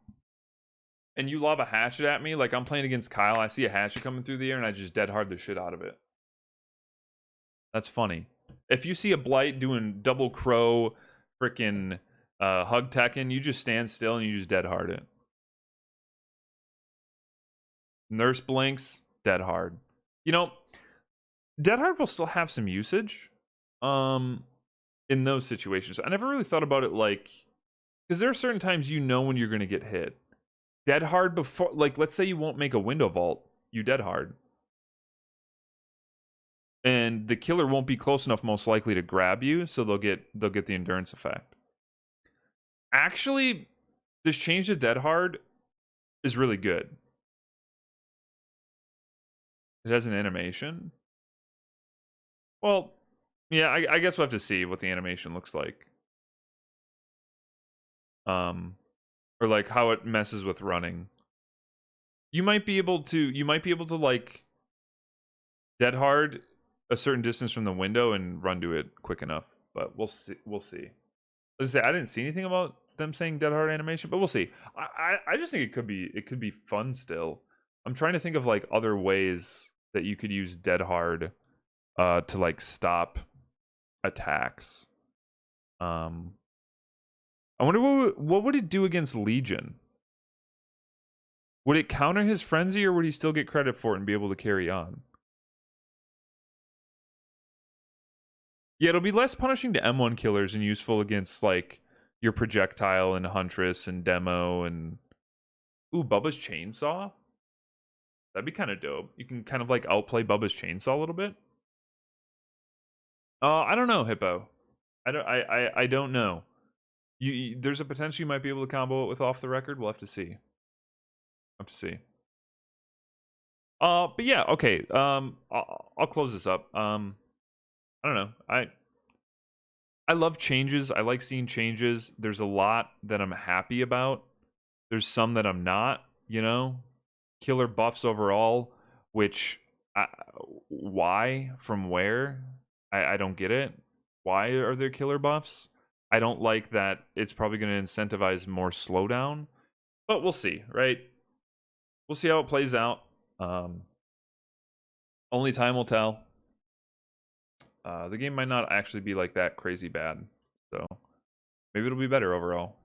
and you lob a hatchet at me? Like I'm playing against Kyle, I see a hatchet coming through the air and I just Dead Hard the shit out of it. That's funny. If you see a Blight doing double crow, freaking hug Tekken, you just stand still and you just Dead Hard it. Nurse blinks, dead hard. You know, dead hard will still have some usage. In those situations. I never really thought about it like, because there are certain times you know when you're going to get hit. Dead hard before, like, let's say you won't make a window vault, you dead hard. And the killer won't be close enough, most likely, to grab you, so they'll get the endurance effect. Actually, this change to dead hard is really good. It has an animation. Well, yeah, I guess we'll have to see what the animation looks like. Or like how it messes with running. You might be able to like dead hard a certain distance from the window and run to it quick enough. But we'll see. Let's say I didn't see anything about them saying dead hard animation, but we'll see. I just think it could be fun still. I'm trying to think of like other ways that you could use dead hard to like stop attacks. I wonder what would it do against Legion? Would it counter his frenzy, or would he still get credit for it and be able to carry on? Yeah, it'll be less punishing to M1 killers and useful against like your projectile and Huntress and Demo and Bubba's chainsaw. That'd be kind of dope. You can kind of like outplay Bubba's chainsaw a little bit. I don't know, Hippo. I don't know. There's a potential you might be able to combo it with off the record. We'll have to see. Have to see. But yeah, okay. I'll close this up. I don't know. I love changes. I like seeing changes. There's a lot that I'm happy about. There's some that I'm not, you know? Killer buffs overall, which why? From where? I don't get it. Why are there killer buffs? I don't like that it's probably going to incentivize more slowdown. But we'll see, right? We'll see how it plays out. Only time will tell. The game might not actually be like that crazy bad. So maybe it'll be better overall.